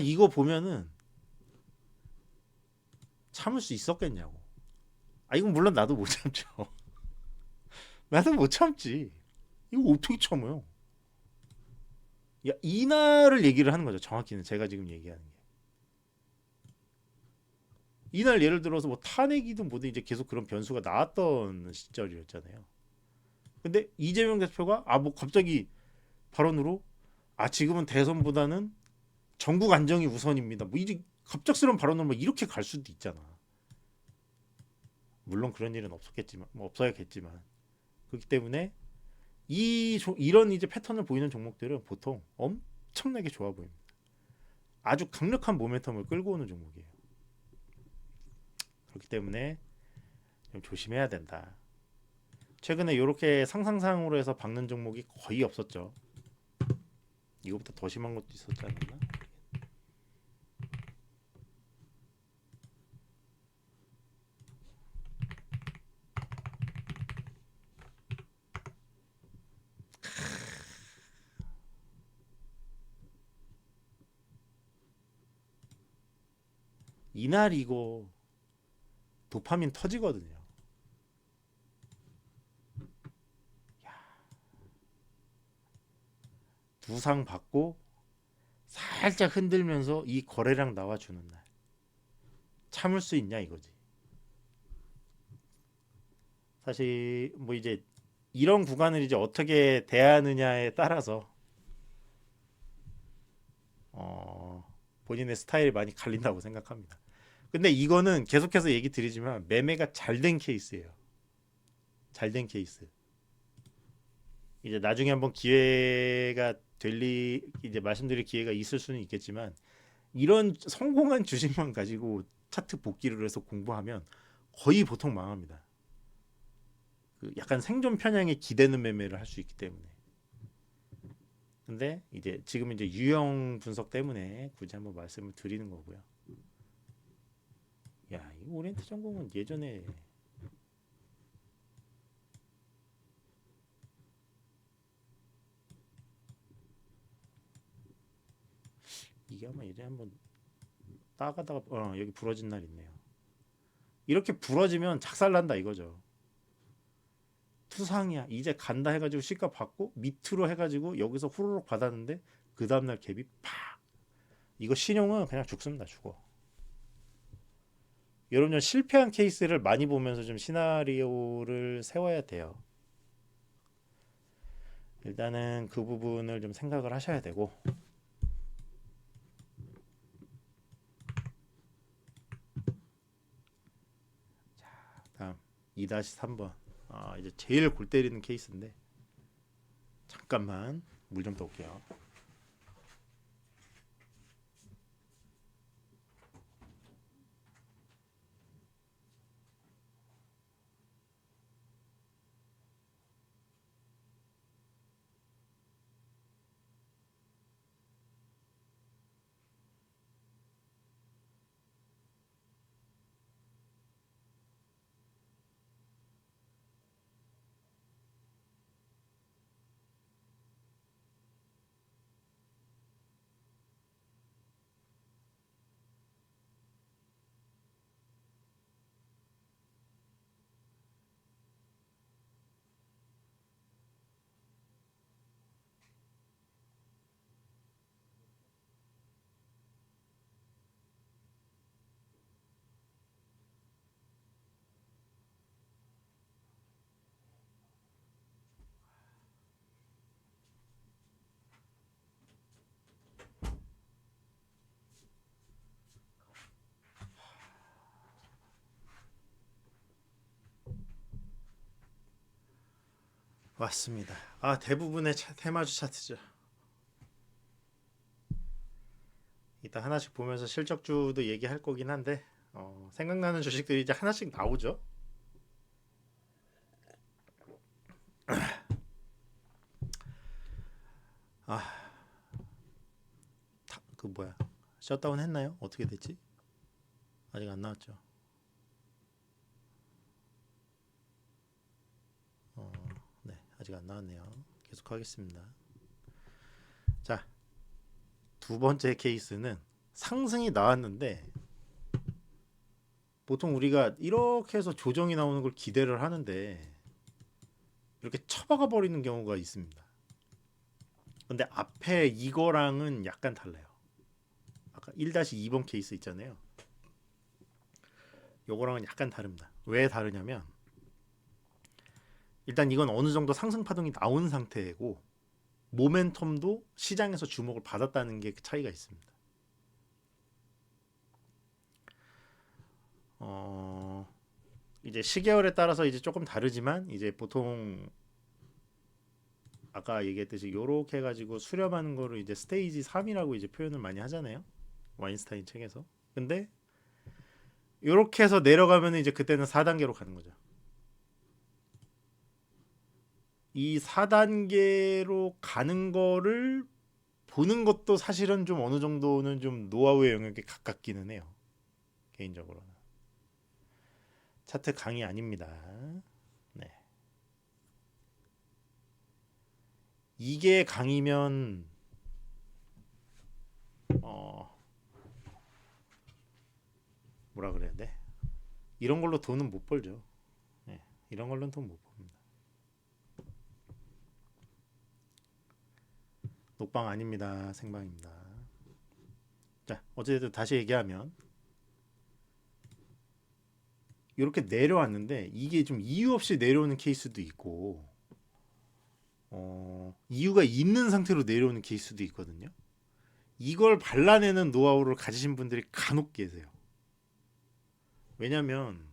이거 보면은 참을 수 있었겠냐고. 이건 물론 나도 못 참죠. 나도 못 참지. 이거 어떻게 참아요? 야, 이날을 얘기를 하는 거죠. 정확히는 제가 지금 얘기하는 게. 이날 예를 들어서 뭐 탄핵이든 뭐든 이제 계속 그런 변수가 나왔던 시절이었잖아요. 근데 이재명 대표가 뭐 갑자기 발언으로 지금은 대선보다는 전국 안정이 우선입니다. 뭐 이제 갑작스러운 발언으로 뭐 이렇게 갈 수도 있잖아. 물론 그런 일은 없었겠지만 뭐 없어야겠지만 그렇기 때문에 이런 이제 패턴을 보이는 종목들은 보통 엄청나게 좋아 보입니다. 아주 강력한 모멘텀을 끌고 오는 종목이에요. 그렇기 때문에 좀 조심해야 된다. 최근에 이렇게 상상상으로 해서 박는 종목이 거의 없었죠. 이거보다 더 심한 것도 있었지 않았나? 이날 이거 도파민 터지거든요. 부상 받고 살짝 흔들면서 이 거래량 나와주는 날 참을 수 있냐 이거지. 사실 뭐 이제 이런 구간을 이제 어떻게 대하느냐에 따라서 본인의 스타일이 많이 갈린다고 생각합니다. 근데 이거는 계속해서 얘기 드리지만 매매가 잘 된 케이스예요. 잘 된 케이스. 이제 나중에 한번 기회가 이제 말씀드릴 기회가 있을 수는 있겠지만 이런 성공한 주식만 가지고 차트 복귀를 해서 공부하면 거의 보통 망합니다. 약간 생존 편향에 기대는 매매를 할 수 있기 때문에. 근데 이제 지금 이제 유형 분석 때문에 굳이 한번 말씀을 드리는 거고요. 야, 이 오리엔트 전공은 예전에 이게 아마 이래 한번 따가다가 여기 부러진 날 있네요. 이렇게 부러지면 작살난다 이거죠. 투상이야. 이제 간다 해가지고 시가 받고 밑으로 해가지고 여기서 후루룩 받았는데 그 다음날 갭이 팍. 이거 신용은 그냥 죽습니다. 죽어. 여러분 실패한 케이스를 많이 보면서 좀 시나리오를 세워야 돼요. 일단은 그 부분을 좀 생각을 하셔야 되고 다음 2-3번 이제 제일 골 때리는 케이스인데 잠깐만 물 좀 떠올게요. 왔습니다. 대부분의 테마주 차트죠. 이따 하나씩 보면서 실적주도 얘기할 거긴 한데 생각나는 주식들이 이제 하나씩 나오죠. 그 뭐야? 셧다운 했나요? 어떻게 됐지? 아직 안 나왔죠. 네, 아직 안 나왔네요. 계속 하겠습니다. 자, 두 번째 케이스는 상승이 나왔는데 보통 우리가 이렇게 해서 조정이 나오는 걸 기대를 하는데 이렇게 쳐박아 버리는 경우가 있습니다. 근데 앞에 이거랑은 약간 달라요. 아까 1-2번 케이스 있잖아요. 요거랑은 약간 다릅니다. 왜 다르냐면 일단 이건 어느 정도 상승 파동이 나온 상태고 모멘텀도 시장에서 주목을 받았다는 게 차이가 있습니다. 이제 시계열에 따라서 이제 조금 다르지만 이제 보통 아까 얘기했듯이 요렇게 해가지고 수렴하는 거를 이제 스테이지 3이라고 이제 표현을 많이 하잖아요. 와인스타인 책에서. 근데 요렇게 해서 내려가면 이제 그때는 4단계로 가는 거죠. 이 4단계로 가는 거를 보는 것도 사실은 좀 어느 정도는 좀 노하우의 영역에 가깝기는 해요. 개인적으로는. 차트 강의 아닙니다. 네. 이게 강의면 뭐라 그래야 돼? 이런 걸로 돈은 못 벌죠. 네. 이런 걸로는 돈 못 법니다. 녹방 아닙니다. 생방입니다. 자, 어쨌든 다시 얘기하면 이렇게 내려왔는데 이게 좀 이유 없이 내려오는 케이스도 있고 이유가 있는 상태로 내려오는 케이스도 있거든요. 이걸 발라내는 노하우를 가지신 분들이 간혹 계세요. 왜냐면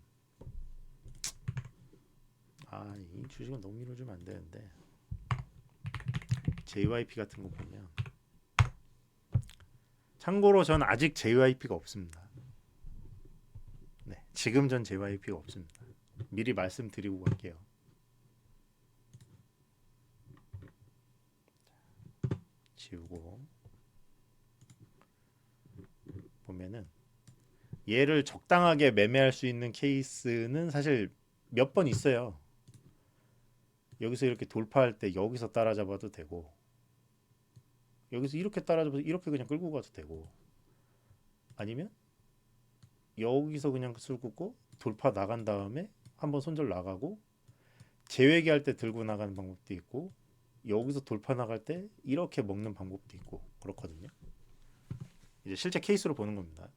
이 주식은 너무 밀어주면 안 되는데 JYP 같은 거 보면 참고로 전 아직 JYP가 없습니다. 네, 지금 전 JYP가 없습니다. 미리 말씀드리고 갈게요. 지우고 보면은 얘를 적당하게 매매할 수 있는 케이스는 사실 몇 번 있어요. 여기서 이렇게 돌파할 때 여기서 따라잡아도 되고 여기서 이렇게 따라잡아서 이렇게 그냥 끌고 가도 되고 아니면 여기서 그냥 술 긋고 돌파 나간 다음에 한번 손절 나가고 재회기할 때 들고 나가는 방법도 있고 여기서 돌파 나갈 때 이렇게 먹는 방법도 있고 그렇거든요. 이제 실제 케이스로 보는 겁니다.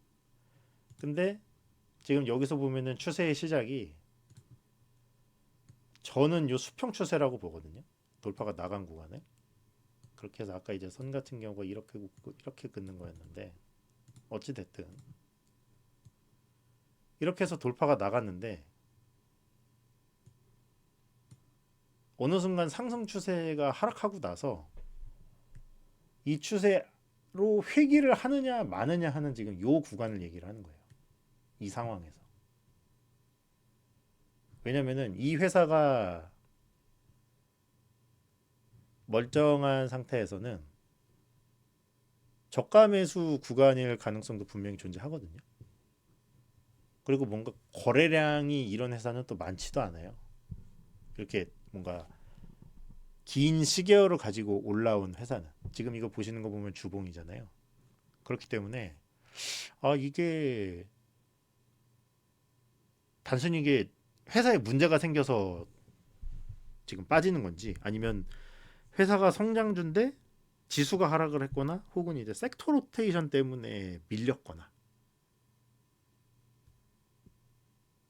근데 지금 여기서 보면은 추세의 시작이 저는 요 수평 추세라고 보거든요. 돌파가 나간 구간에 그렇게 해서 아까 이제 선 같은 경우가 이렇게 긋고 이렇게 긋는 거였는데 어찌 됐든 이렇게 해서 돌파가 나갔는데 어느 순간 상승 추세가 하락하고 나서 이 추세로 회귀를 하느냐 마느냐 하는 지금 요 구간을 얘기를 하는 거예요. 이 상황에서. 왜냐면은 이 회사가 멀쩡한 상태에서는 저가 매수 구간일 가능성도 분명히 존재하거든요. 그리고 뭔가 거래량이 이런 회사는 또 많지도 않아요. 이렇게 뭔가 긴 시계열을 가지고 올라온 회사는 지금 이거 보시는 거 보면 주봉이잖아요. 그렇기 때문에 이게 단순히 이게 회사에 문제가 생겨서 지금 빠지는 건지 아니면 회사가 성장주인데 지수가 하락을 했거나 혹은 이제 섹터 로테이션 때문에 밀렸거나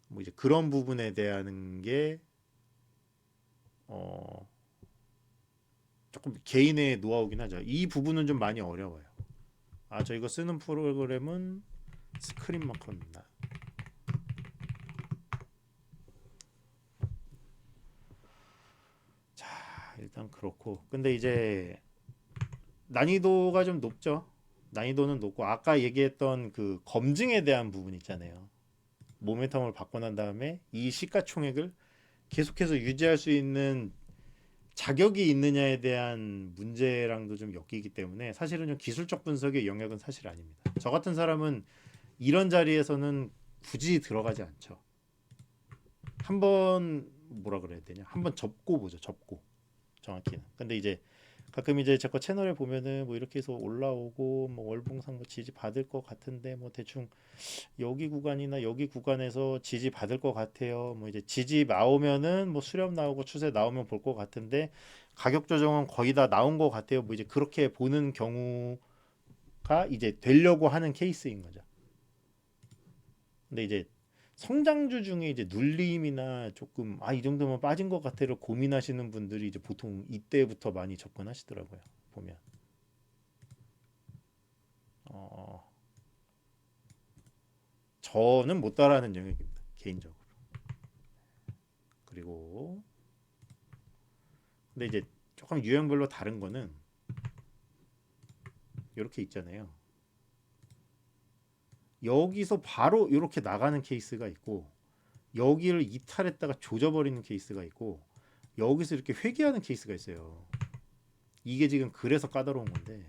뭐 이제 그런 부분에 대한 게 조금 개인의 노하우긴 하죠. 이 부분은 좀 많이 어려워요. 저 이거 쓰는 프로그램은 스크린 마커입니다. 자, 일단 그렇고, 근데 이제 난이도가 좀 높죠. 난이도는 높고, 아까 얘기했던 그 검증에 대한 부분 있잖아요. 모멘텀을 받고 난 다음에 이 시가총액을 계속해서 유지할 수 있는 자격이 있느냐에 대한 문제랑도 좀 엮이기 때문에 사실은 좀 기술적 분석의 영역은 사실 아닙니다. 저 같은 사람은 이런 자리에서는 굳이 들어가지 않죠. 한번 뭐라 그래야 되냐? 한번 접고 보죠. 접고 정확히는. 근데 이제 가끔 이제 제 거 채널에 보면은 뭐 이렇게 해서 올라오고 뭐 월봉상 뭐 지지 받을 것 같은데 뭐 대충 여기 구간이나 여기 구간에서 지지 받을 것 같아요. 뭐 이제 지지 나오면은 뭐 수렴 나오고 추세 나오면 볼 것 같은데 가격 조정은 거의 다 나온 것 같아요. 뭐 이제 그렇게 보는 경우가 이제 되려고 하는 케이스인 거죠. 근데 이제 성장주 중에 이제 눌림이나 조금 이 정도면 빠진 것 같아를 고민하시는 분들이 이제 보통 이때부터 많이 접근하시더라고요. 보면 어, 저는 못 따라하는 영역입니다. 개인적으로. 그리고 근데 이제 조금 유형별로 다른 거는 이렇게 있잖아요. 여기서 바로 이렇게 나가는 케이스가 있고 여기를 이탈했다가 조져버리는 케이스가 있고 여기서 이렇게 회귀하는 케이스가 있어요. 이게 지금 그래서 까다로운 건데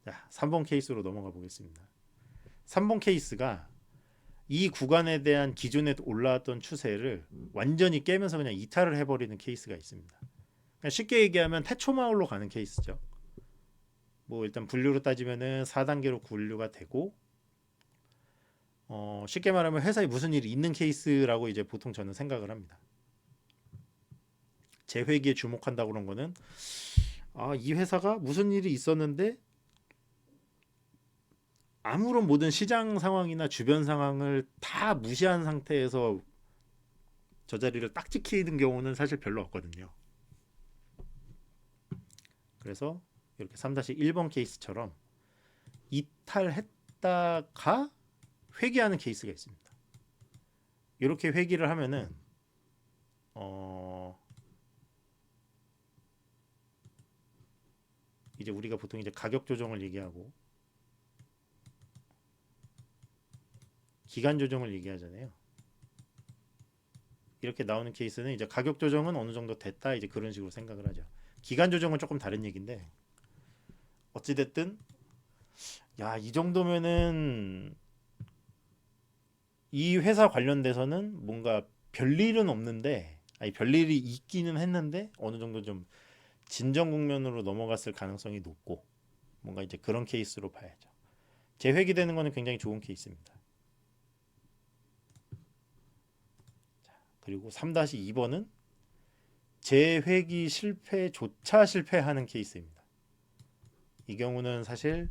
자, 3번 케이스로 넘어가 보겠습니다. 3번 케이스가 이 구간에 대한 기존에 올라왔던 추세를 완전히 깨면서 그냥 이탈을 해버리는 케이스가 있습니다. 그러니까 쉽게 얘기하면 태초마을로 가는 케이스죠. 뭐 일단 분류로 따지면은 4단계로 분류가 되고 쉽게 말하면 회사에 무슨 일이 있는 케이스라고 이제 보통 저는 생각을 합니다. 제 회기에 주목한다고 그런 거는 이 회사가 무슨 일이 있었는데 아무런 모든 시장 상황이나 주변 상황을 다 무시한 상태에서 저 자리를 딱 지키는 경우는 사실 별로 없거든요. 그래서 이렇게 3-1번 케이스처럼 이탈했다가 회귀하는 케이스가 있습니다. 이렇게 회귀를 하면은 이제 우리가 보통 이제 가격 조정을 얘기하고 기간 조정을 얘기하잖아요. 이렇게 나오는 케이스는 이제 가격 조정은 어느 정도 됐다 이제 그런 식으로 생각을 하죠. 기간 조정은 조금 다른 얘기인데 어찌 됐든 이 정도면은 이 회사 관련돼서는 뭔가 별일은 없는데 별일이 있기는 했는데 어느 정도 좀 진정 국면으로 넘어갔을 가능성이 높고 뭔가 이제 그런 케이스로 봐야죠. 재회기되는 거는 굉장히 좋은 케이스입니다. 그리고 3-2번은 재회기 실패조차 실패하는 케이스입니다. 이 경우는 사실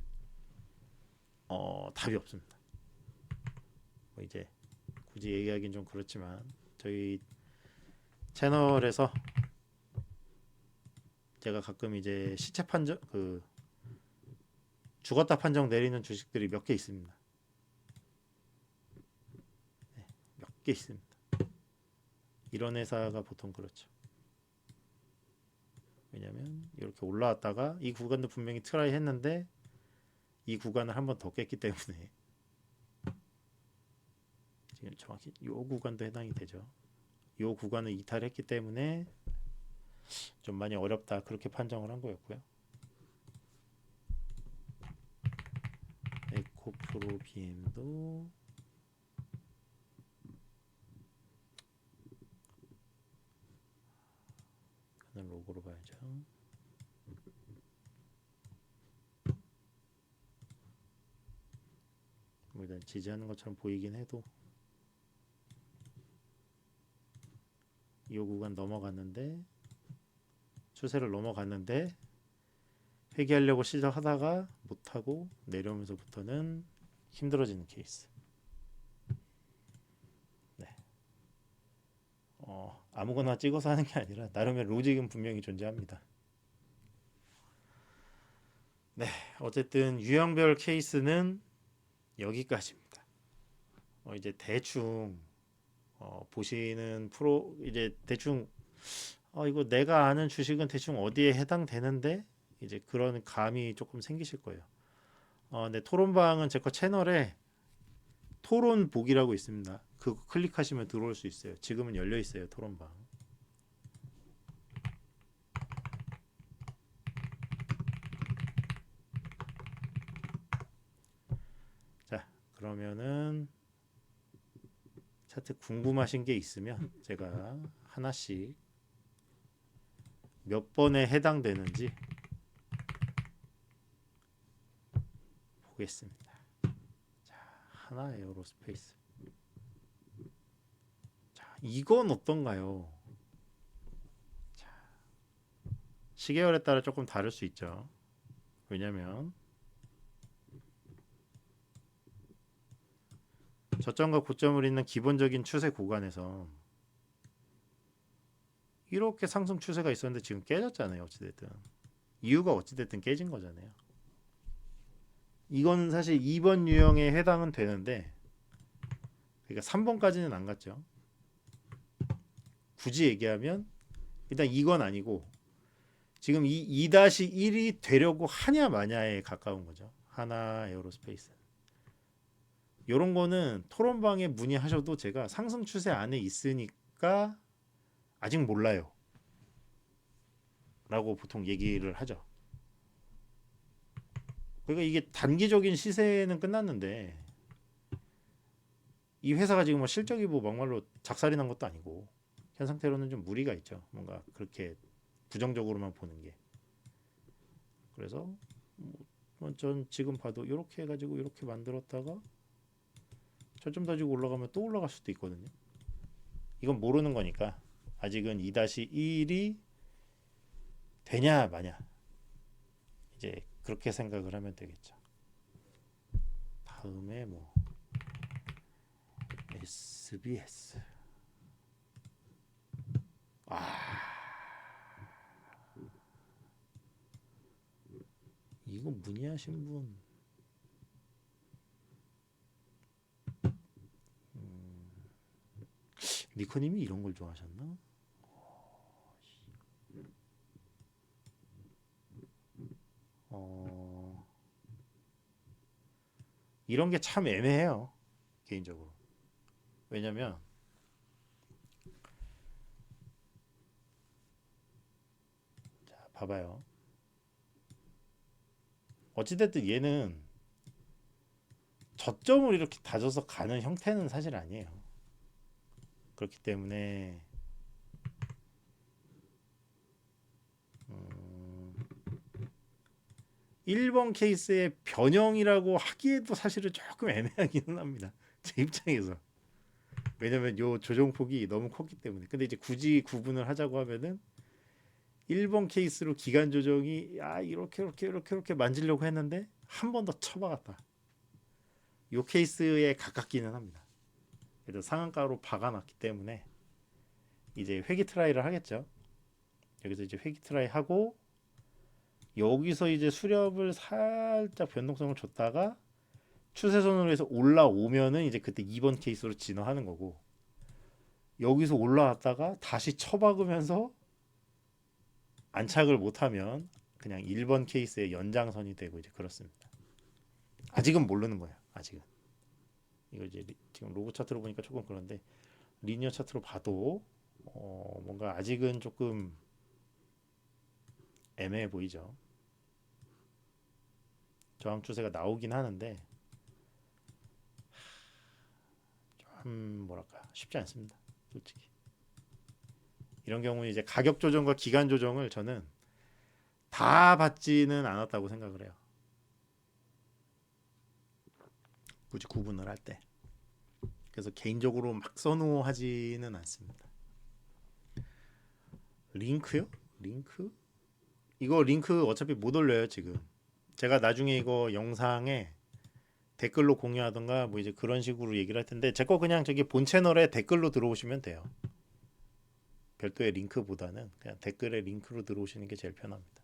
답이 없습니다. 뭐 이제 굳이 얘기하기는 좀 그렇지만 저희 채널에서 제가 가끔 이제 시체 판정 죽었다 판정 내리는 주식들이 몇 개 있습니다. 몇 개 있습니다. 이런 회사가 보통 그렇죠. 왜냐면 이렇게 올라왔다가 이 구간도 분명히 트라이 했는데 이 구간을 한 번 더 깼기 때문에 지금 정확히 이 구간도 해당이 되죠. 이 구간을 이탈했기 때문에 좀 많이 어렵다 그렇게 판정을 한 거였고요. 에코프로 BM도 그는 로고로 봐야죠. 뭐 일단 지지하는 것처럼 보이긴 해도 이 구간 넘어갔는데 추세를 넘어갔는데 회귀하려고 시작하다가 못하고 내려오면서부터는 힘들어지는 케이스. 네. 아무거나 찍어서 하는 게 아니라 나름의 로직은 분명히 존재합니다. 네, 어쨌든 유형별 케이스는 여기까지입니다. 이제 대충 보시는 프로 이제 대충 이거 내가 아는 주식은 대충 어디에 해당되는데 이제 그런 감이 조금 생기실 거예요. 네, 토론방은 제 거 채널에 토론복이라고 있습니다. 그거 클릭하시면 들어올 수 있어요. 지금은 열려 있어요, 토론방. 자, 그러면은 차트 궁금하신 게 있으면 제가 하나씩 몇 번에 해당되는지 보겠습니다. 자, 하나 에어로스페이스. 자, 이건 어떤가요? 자, 시계열에 따라 조금 다를 수 있죠. 왜냐면 저점과 고점을 잇는 기본적인 추세 구간에서 이렇게 상승 추세가 있었는데 지금 깨졌잖아요. 어찌됐든 이유가 어찌됐든 깨진 거잖아요. 이건 사실 2번 유형에 해당은 되는데 그러니까 3번까지는 안 갔죠. 굳이 얘기하면 일단 이건 아니고 지금 이 2-1이 되려고 하냐 마냐에 가까운 거죠. 하나 에어로스페이스. 이런 거는 토론방에 문의하셔도 제가 상승 추세 안에 있으니까 아직 몰라요. 라고 보통 얘기를 하죠. 그러니까 이게 단기적인 시세는 끝났는데 이 회사가 지금 뭐 실적이 뭐 막말로 작살이 난 것도 아니고 현 상태로는 좀 무리가 있죠. 뭔가 그렇게 부정적으로만 보는 게. 그래서 전 지금 봐도 이렇게 해가지고 이렇게 만들었다가 저점 다지고 올라가면 또 올라갈 수도 있거든요. 이건 모르는 거니까 아직은 2-1이 되냐 마냐 이제 그렇게 생각을 하면 되겠죠. 다음에 뭐 SBS 이거 문의하신 분 니코님이 이런 걸 좋아하셨나? 이런 게 참 애매해요 개인적으로. 왜냐면 자 봐봐요. 어찌됐든 얘는 저점을 이렇게 다져서 가는 형태는 사실 아니에요. 그렇기 때문에 1번 케이스의 변형이라고 하기에도 사실은 조금 애매하기는 합니다. 제 입장에서. 왜냐면 요 조정폭이 너무 컸기 때문에. 근데 이제 굳이 구분을 하자고 하면은 1번 케이스로 기간 조정이 이렇게 만지려고 했는데 한 번 더 쳐박았다. 요 케이스에 가깝기는 합니다. 그래서 상한가로 박아놨기 때문에 이제 회기 트라이를 하겠죠. 여기서 이제 회기 트라이 하고 여기서 이제 수렵을 살짝 변동성을 줬다가 추세선으로 해서 올라오면은 이제 그때 2번 케이스로 진화하는 거고 여기서 올라왔다가 다시 쳐박으면서 안착을 못하면 그냥 1번 케이스의 연장선이 되고 이제 그렇습니다. 아직은 모르는 거예요. 아직은. 이거 이제 지금 로봇 차트로 보니까 조금 그런데 리니어 차트로 봐도 뭔가 아직은 조금 애매해 보이죠. 저항 추세가 나오긴 하는데 좀 뭐랄까 쉽지 않습니다. 솔직히. 이런 경우는 이제 가격 조정과 기간 조정을 저는 다 받지는 않았다고 생각을 해요. 굳이 구분을 할 때. 그래서 개인적으로 막 선호하지는 않습니다. 링크요? 링크? 이거 링크 어차피 못 올려요 지금. 제가 나중에 이거 영상에 댓글로 공유하던가 뭐 이제 그런 식으로 얘기를 할 텐데 제 거 그냥 저기 본 채널에 댓글로 들어오시면 돼요. 별도의 링크보다는 그냥 댓글에 링크로 들어오시는 게 제일 편합니다.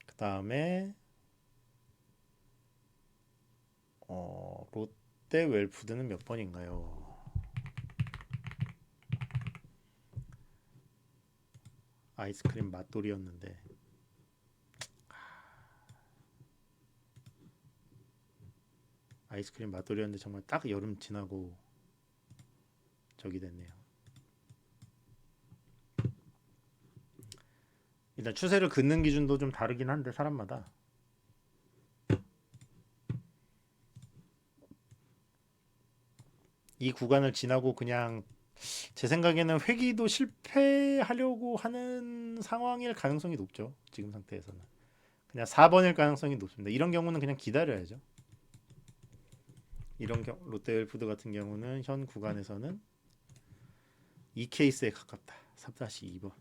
그 다음에 롯데 웰푸드는 몇 번인가요? 아이스크림 맛돌이었는데 정말 딱 여름 지나고 저기 됐네요. 일단 추세를 긋는 기준도 좀 다르긴 한데 사람마다 이 구간을 지나고 그냥 제 생각에는 회기도 실패하려고 하는 상황일 가능성이 높죠. 지금 상태에서는 그냥 4번일 가능성이 높습니다. 이런 경우는 그냥 기다려야죠. 롯데웰푸드 같은 경우는 현 구간에서는 이 케이스에 가깝다. 3-2번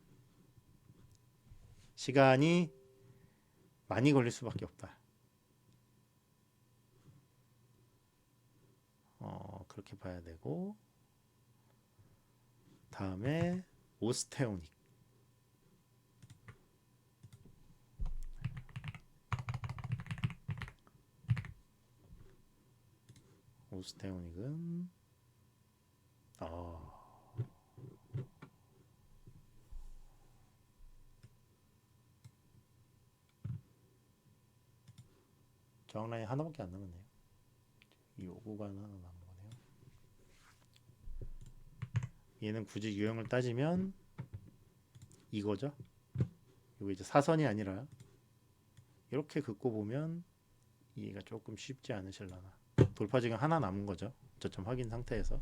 시간이 많이 걸릴 수밖에 없다. 그렇게 봐야 되고 다음에 오스테오닉 오스테오닉은 저항 라인 하나밖에 안 남았네요. 이 구간 하나 남은 거네요. 얘는 굳이 유형을 따지면 이거죠. 이거 이제 사선이 아니라 이렇게 긋고 보면 이해가 조금 쉽지 않으실라나. 돌파 지금 하나 남은 거죠. 저점 확인 상태에서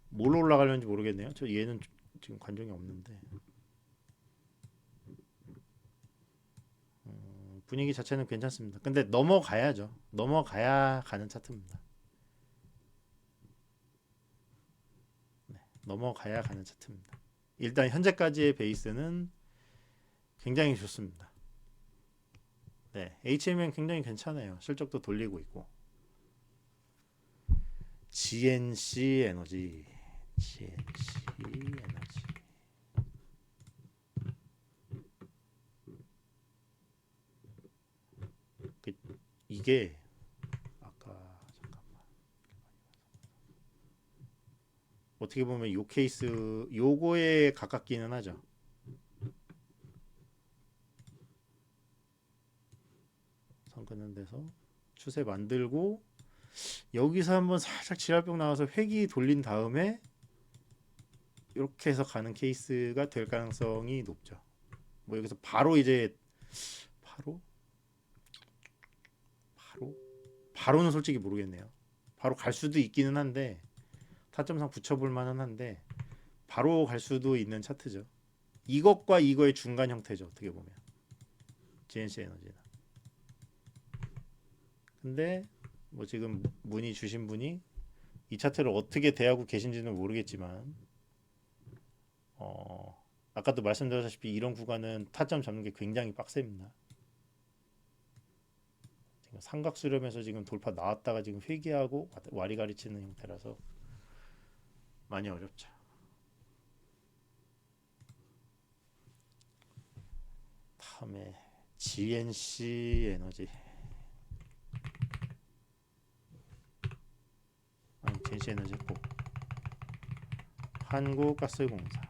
뭘로 올라가려는지 모르겠네요. 저 얘는 지금 관종이 없는데 분위기 자체는 괜찮습니다. 근데 넘어가야죠. 넘어가야 가는 차트입니다. 네, 넘어가야 가는 차트입니다. 일단 현재까지의 베이스는 굉장히 좋습니다. 네, HM은 굉장히 괜찮아요. 실적도 돌리고 있고. GNC 에너지. 이게 아까 잠깐만 어떻게 보면 요 케이스 요거에 가깝기는 하죠. 선 긋는 데서 추세 만들고 여기서 한번 살짝 지랄병 나와서 회기 돌린 다음에 이렇게 해서 가는 케이스가 될 가능성이 높죠. 뭐 여기서 바로 이제 바로는 솔직히 모르겠네요. 바로 갈 수도 있기는 한데 타점상 붙여볼 만은 한데 바로 갈 수도 있는 차트죠. 이것과 이거의 중간 형태죠. 어떻게 보면 GNC 에너지는. 근데 뭐 지금 문의 주신 분이 이 차트를 어떻게 대하고 계신지는 모르겠지만 아까도 말씀드렸다시피 이런 구간은 타점 잡는 게 굉장히 빡셉니다. 지금 삼각 수렴에서 지금 돌파 나왔다가 지금 회귀하고 와리가리 치는 형태라서 많이 어렵죠. 다음에 GNC 에너지 GNC 에너지 했고 한국가스공사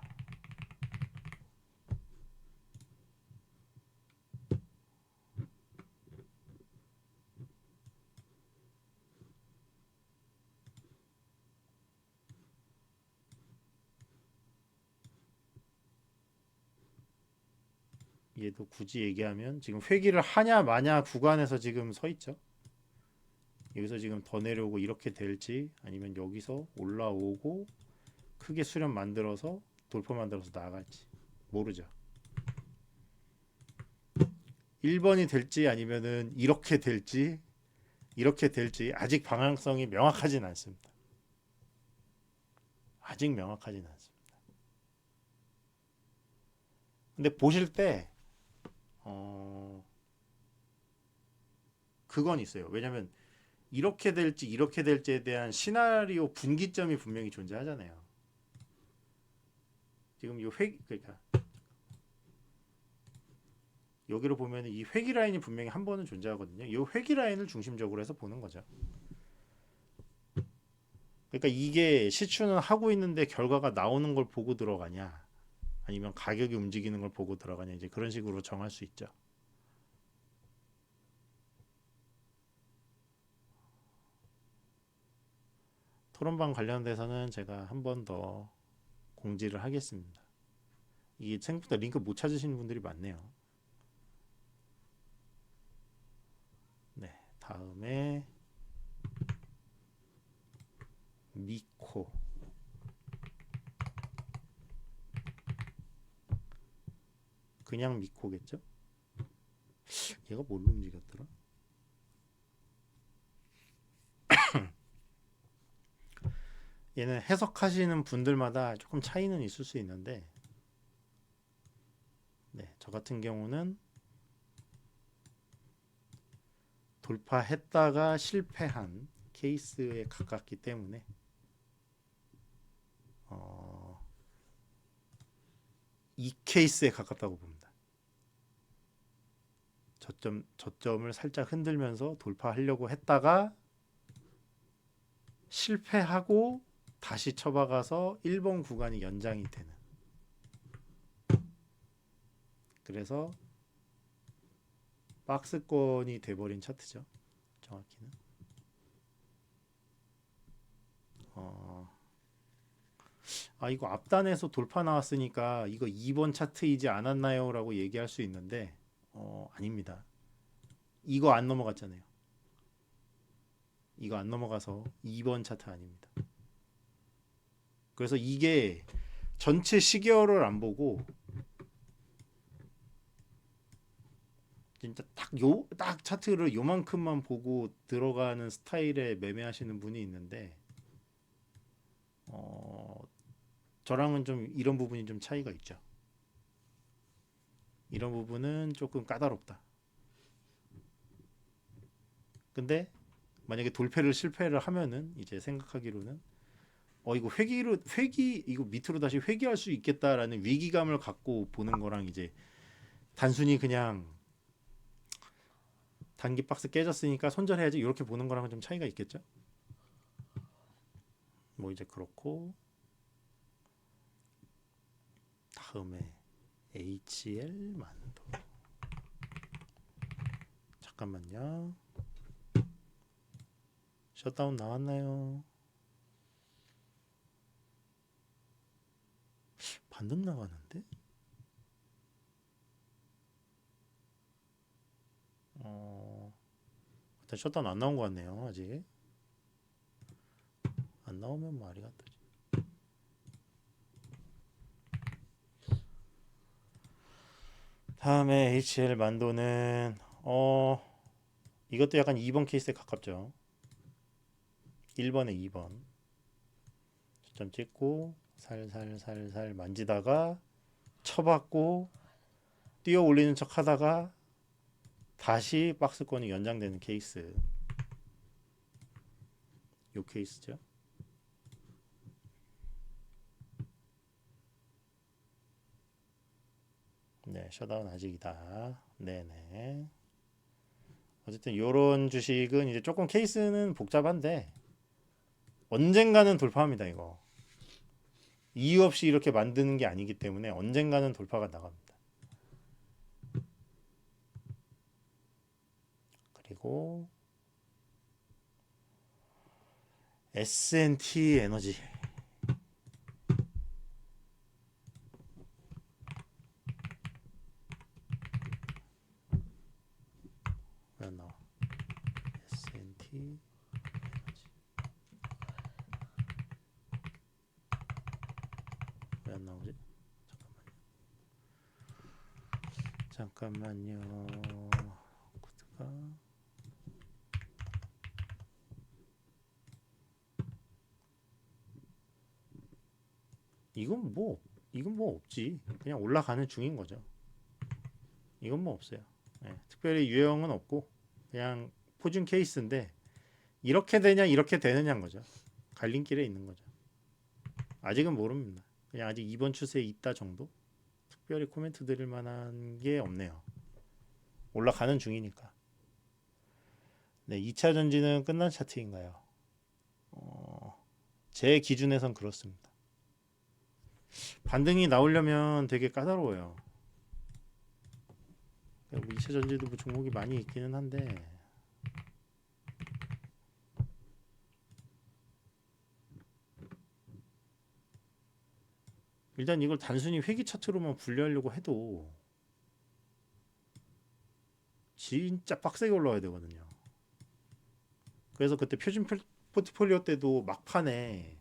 얘도 굳이 얘기하면 지금 회귀를 하냐 마냐 구간에서 지금 서 있죠. 여기서 지금 더 내려오고 이렇게 될지 아니면 여기서 올라오고 크게 수렴 만들어서 돌파 만들어서 나갈지 모르죠. 1번이 될지 아니면은 이렇게 될지 아직 방향성이 명확하진 않습니다. 아직 명확하진 않습니다. 근데 보실 때 그건 있어요. 왜냐면 이렇게 될지에 대한 시나리오 분기점이 분명히 존재하잖아요. 지금 그러니까 여기로 보면 이 회기 라인이 분명히 한 번은 존재하거든요. 이 회기 라인을 중심적으로 해서 보는 거죠. 그러니까 이게 시추는 하고 있는데 결과가 나오는 걸 보고 들어가냐 아니면 가격이 움직이는 걸 보고 들어가냐, 이제 그런 식으로 정할 수 있죠. 토론방 관련돼서는 제가 한 번 더 공지를 하겠습니다. 이게 생각보다 링크 못 찾으시는 분들이 많네요. 네, 다음에 미코. 그냥 미코겠죠? 얘가 뭘로 움직였더라? 얘는 해석하시는 분들마다 조금 차이는 있을 수 있는데, 네, 저 같은 경우는 돌파했다가 실패한 케이스에 가깝기 때문에 이 케이스에 가깝다고 봅니다. 저점을 살짝 흔들면서 돌파하려고 했다가 실패하고 다시 쳐박아서 1번 구간이 연장이 되는, 그래서 박스권이 돼버린 차트죠. 정확히는 이거 앞단에서 돌파 나왔으니까 이거 2번 차트이지 않았나요? 라고 얘기할 수 있는데 아닙니다. 이거 안 넘어갔잖아요. 이거 안 넘어가서 2번 차트 아닙니다. 그래서 이게 전체 시계열을 안 보고 진짜 딱 차트를 요만큼만 보고 들어가는 스타일의 매매하시는 분이 있는데 저랑은 좀 이런 부분이 좀 차이가 있죠. 이런 부분은 조금 까다롭다. 근데 만약에 돌패를 실패를 하면은 이제 생각하기로는 이거 이거 밑으로 다시 회귀할 수 있겠다라는 위기감을 갖고 보는 거랑 이제 단순히 그냥 단기 박스 깨졌으니까 손절해야지 이렇게 보는 거랑은 좀 차이가 있겠죠. 뭐 이제 그렇고, 다음에 HL 만도. 잠깐만요. 셧다운 나왔나요? 반등 나가는데? 일단 셧다운 안 나온 것 같네요. 아직 안 나오면 말이 같다지. 다음에 HL 만도는 이것도 약간 2번 케이스에 가깝죠. 1번에 2번 초점 찍고 살살살살 만지다가 쳐받고 뛰어 올리는 척 하다가 다시 박스권이 연장되는 케이스, 요 케이스죠. 네, 셧다운 아직이다. 네네. 어쨌든 요런 주식은 이제 조금 케이스는 복잡한데 언젠가는 돌파합니다. 이거 이유 없이 이렇게 만드는 게 아니기 때문에 언젠가는 돌파가 나갑니다. 그리고 S&T 에너지. 왜 안 나와? S&T 에너지. 왜 안 나오지? 잠깐만요. 코드가 이건 뭐 없지. 그냥 올라가는 중인 거죠. 이건 뭐 없어요. 네, 특별히 유형은 없고 그냥 포준 케이스인데 이렇게 되냐 이렇게 되느냐인 거죠. 갈림길에 있는 거죠. 아직은 모릅니다. 그냥 아직 2번 추세에 있다 정도. 특별히 코멘트 드릴 만한 게 없네요. 올라가는 중이니까. 네, 2차 전지는 끝난 차트인가요? 제 기준에선 그렇습니다. 반등이 나오려면 되게 까다로워요. 뭐 2차 전지도 뭐 종목이 많이 있기는 한데 일단 이걸 단순히 회귀 차트로만 분류하려고 해도 진짜 빡세게 올라와야 되거든요. 그래서 그때 표준 포트폴리오 때도 막판에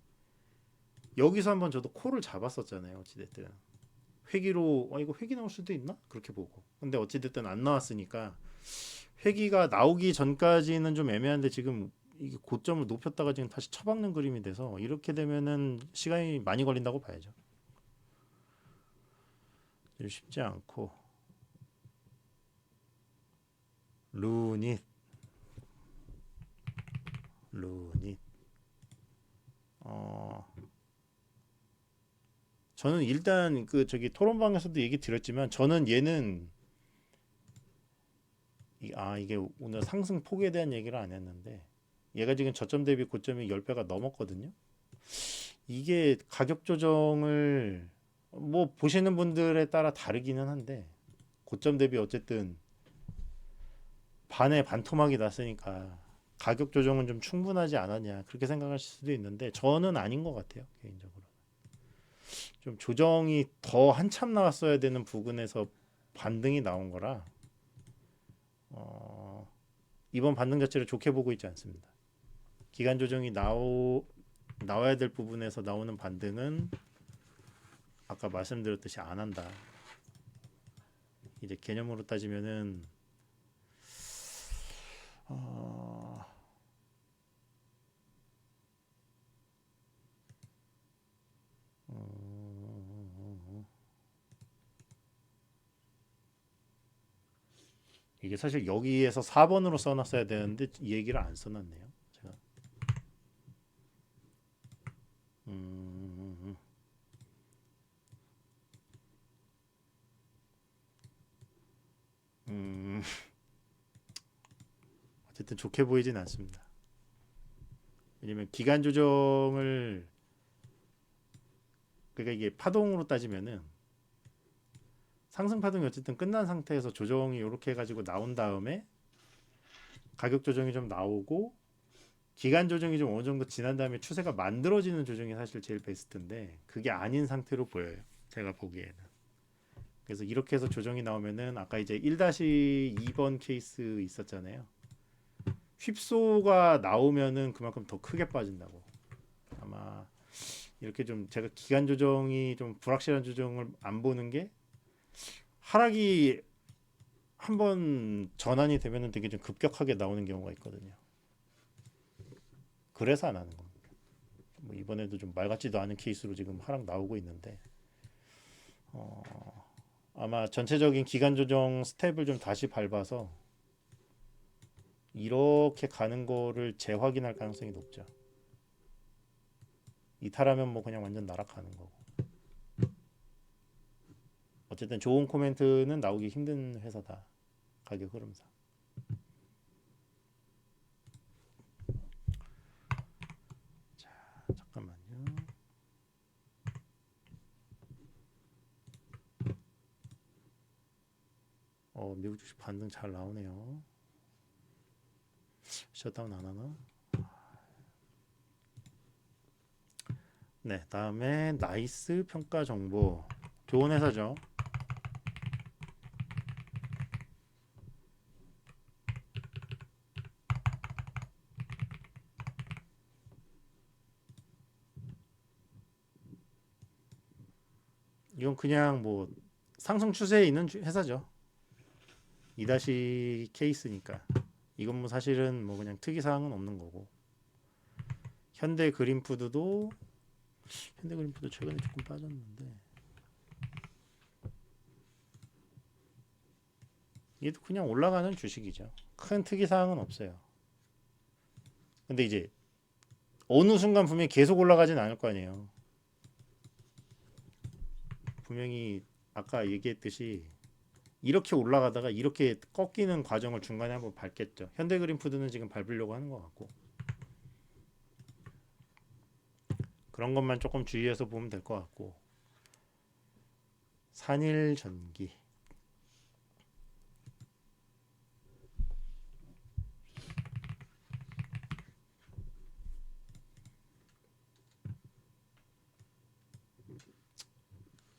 여기서 한번 저도 콜을 잡았었잖아요. 어찌됐든 회기로 이거 회기 나올 수도 있나? 그렇게 보고. 근데 어찌됐든 안 나왔으니까 회기가 나오기 전까지는 좀 애매한데 지금 이게 고점을 높였다가 지금 다시 처박는 그림이 돼서 이렇게 되면은 시간이 많이 걸린다고 봐야죠. 쉽지 않고 루닛 저는 일단 그 저기 토론방에서도 얘기 드렸지만 저는 얘는 이게 오늘 상승 폭에 대한 얘기를 안 했는데 얘가 지금 저점 대비 고점이 10배가 넘었거든요. 이게 가격 조정을 뭐 보시는 분들에 따라 다르기는 한데 고점 대비 어쨌든 반에 반토막이 났으니까 가격 조정은 좀 충분하지 않았냐 그렇게 생각하실 수도 있는데 저는 아닌 것 같아요. 개인적으로 좀 조정이 더 한참 나왔어야 되는 부분에서 반등이 나온 거라 이번 반등 자체를 좋게 보고 있지 않습니다. 기간 조정이 나와야 될 부분에서 나오는 반등은 아까 말씀드렸듯이 안 한다. 이제 개념으로 따지면은 이게 사실 여기에서 4번으로 써놨어야 되는데 이 얘기를 안 써놨네요. 제가 어쨌든 좋게 보이진 않습니다. 왜냐면 기간 조정을 그러니까 이게 파동으로 따지면은 상승 파동이 어쨌든 끝난 상태에서 조정이 이렇게 해가지고 나온 다음에 가격 조정이 좀 나오고 기간 조정이 좀 어느 정도 지난 다음에 추세가 만들어지는 조정이 사실 제일 베스트인데 그게 아닌 상태로 보여요. 제가 보기에는. 그래서 이렇게 해서 조정이 나오면은 아까 이제 1-2번 케이스 있었잖아요. 휩소가 나오면은 그만큼 더 크게 빠진다고. 아마 이렇게 좀 제가 기간 조정이 좀 불확실한 조정을 안 보는 게 하락이 한번 전환이 되면은 되게 좀 급격하게 나오는 경우가 있거든요. 그래서 안 하는 겁니다. 뭐 이번에도 좀 말 같지도 않은 케이스로 지금 하락 나오고 있는데 아마 전체적인 기간 조정 스텝을 좀 다시 밟아서 이렇게 가는 거를 재확인할 가능성이 높죠. 이탈하면 뭐 그냥 완전 날아가는 거고. 어쨌든 좋은 코멘트는 나오기 힘든 회사다. 가격 흐름상. 자, 잠깐만요. 미국 주식 반등 잘 나오네요. 셧다운 안 하나? 네, 다음에 나이스 평가 정보. 좋은 회사죠. 이건 그냥 뭐 상승 추세에 있는 회사죠. 2- 케이스니까. 이건 뭐 사실은 뭐 그냥 특이 사항은 없는 거고. 현대그린푸드도 최근에 조금 빠졌는데 얘도 그냥 올라가는 주식이죠. 큰 특이 사항은 없어요. 근데 이제 어느 순간 분명히 계속 올라가진 않을 거 아니에요. 분명히 아까 얘기했듯이 이렇게 올라가다가 이렇게 꺾이는 과정을 중간에 한번 밟겠죠. 현대그린푸드는 지금 밟으려고 하는 것 같고 그런 것만 조금 주의해서 보면 될 것 같고 산일전기.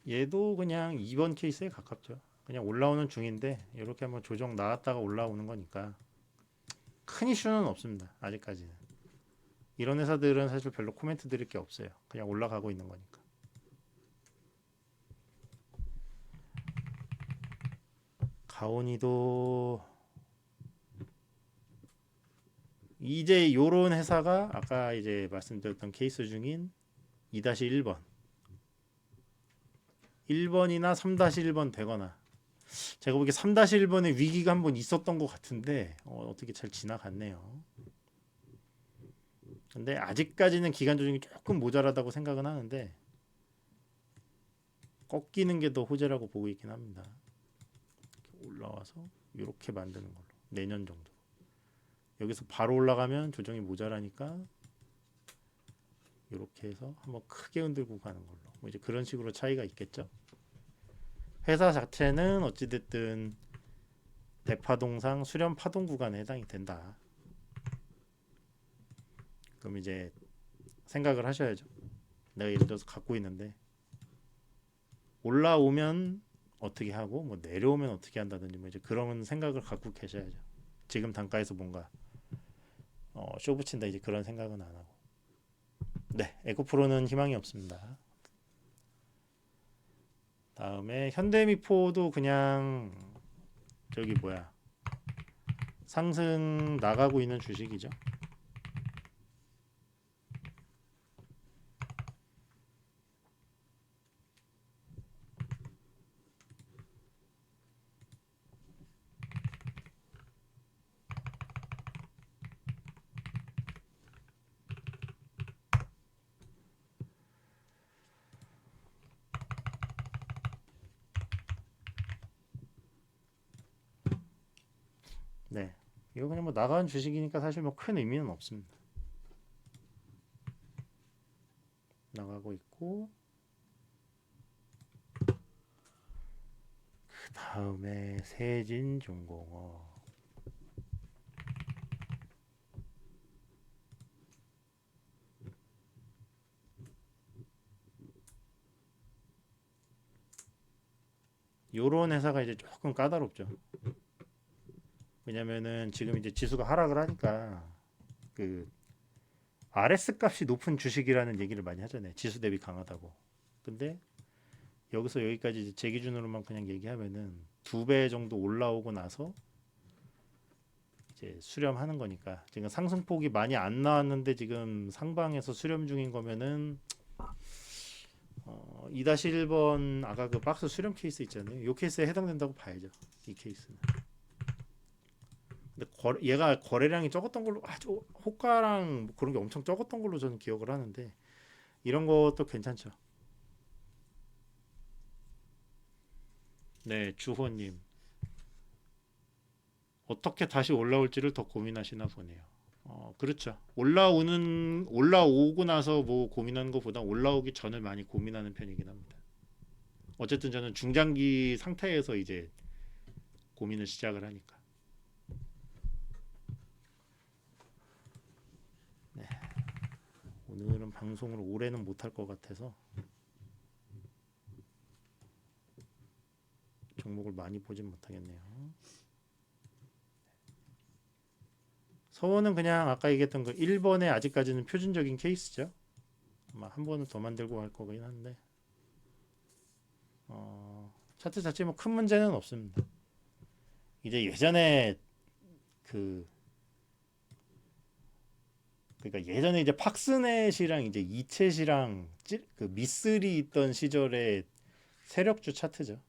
얘도 그냥 2번 케이스에 가깝죠. 그냥 올라오는 중인데 이렇게 한번 조정 나왔다가 올라오는 거니까 큰 이슈는 없습니다. 아직까지는. 이런 회사들은 사실 별로 코멘트 드릴 게 없어요. 그냥 올라가고 있는 거니까. 가온이도 이제 요런 회사가 아까 이제 말씀드렸던 케이스 중인 2-1번 1번이나 3-1번 되거나, 제가 보기에 3-1번에 위기가 한번 있었던 것 같은데 어떻게 잘 지나갔네요. 근데 아직까지는 기간 조정이 조금 모자라다고 생각은 하는데 꺾이는 게 더 호재라고 보고 있긴 합니다. 올라와서 이렇게 만드는 걸로 내년 정도. 여기서 바로 올라가면 조정이 모자라니까 이렇게 해서 한번 크게 흔들고 가는 걸로. 뭐 이제 그런 식으로 차이가 있겠죠. 회사 자체는 어찌됐든 대파동상 수렴 파동 구간에 해당이 된다. 그럼 이제 생각을 하셔야죠. 내가 예를 들어서 갖고 있는데 올라오면 어떻게 하고 뭐 내려오면 어떻게 한다든지 뭐 이제 그런 생각을 갖고 계셔야죠. 지금 단가에서 뭔가 쇼 붙인다 이제 그런 생각은 안 하고. 네, 에코프로는 희망이 없습니다. 다음에 현대미포도 그냥 저기 뭐야 상승 나가고 있는 주식이죠. 네, 이거 그냥 뭐 나가는 주식이니까 사실 뭐 큰 의미는 없습니다. 나가고 있고, 그 다음에 세진중공업. 요런 회사가 이제 조금 까다롭죠. 왜냐면은 지금 이제 지수가 하락을 하니까 그 RS 값이 높은 주식이라는 얘기를 많이 하잖아요. 지수 대비 강하다고. 근데 여기서 여기까지 이제 제 기준으로만 그냥 얘기하면은 2배 정도 올라오고 나서 이제 수렴하는 거니까, 지금 상승폭이 많이 안 나왔는데 지금 상방에서 수렴 중인 거면은 2-1번 아까 그 박스 수렴 케이스 있잖아요. 이 케이스에 해당된다고 봐야죠. 이 케이스는. 근데 얘가 거래량이 적었던 걸로, 아주 호가랑 뭐 그런 게 엄청 적었던 걸로 저는 기억을 하는데 이런 것도 괜찮죠. 네, 주호님 어떻게 다시 올라올지를 더 고민하시나 보네요. 그렇죠. 올라오고 나서 뭐 고민하는 것보다 올라오기 전을 많이 고민하는 편이긴 합니다. 어쨌든 저는 중장기 상태에서 이제 고민을 시작을 하니까. 네, 오늘은 방송을 오래는 못할 것 같아서 종목을 많이 보진 못하겠네요. 서원은 그냥 아까 얘기했던 그 1번에 아직까지는 표준적인 케이스죠. 아마 한 번은 더 만들고 갈 거긴 한데 차트 자체 뭐 큰 문제는 없습니다. 이제 예전에 그 그러니까 예전에 이제 팍스넷이랑 이제 이챗이랑 그 미쓰리 있던 시절의 세력주 차트죠.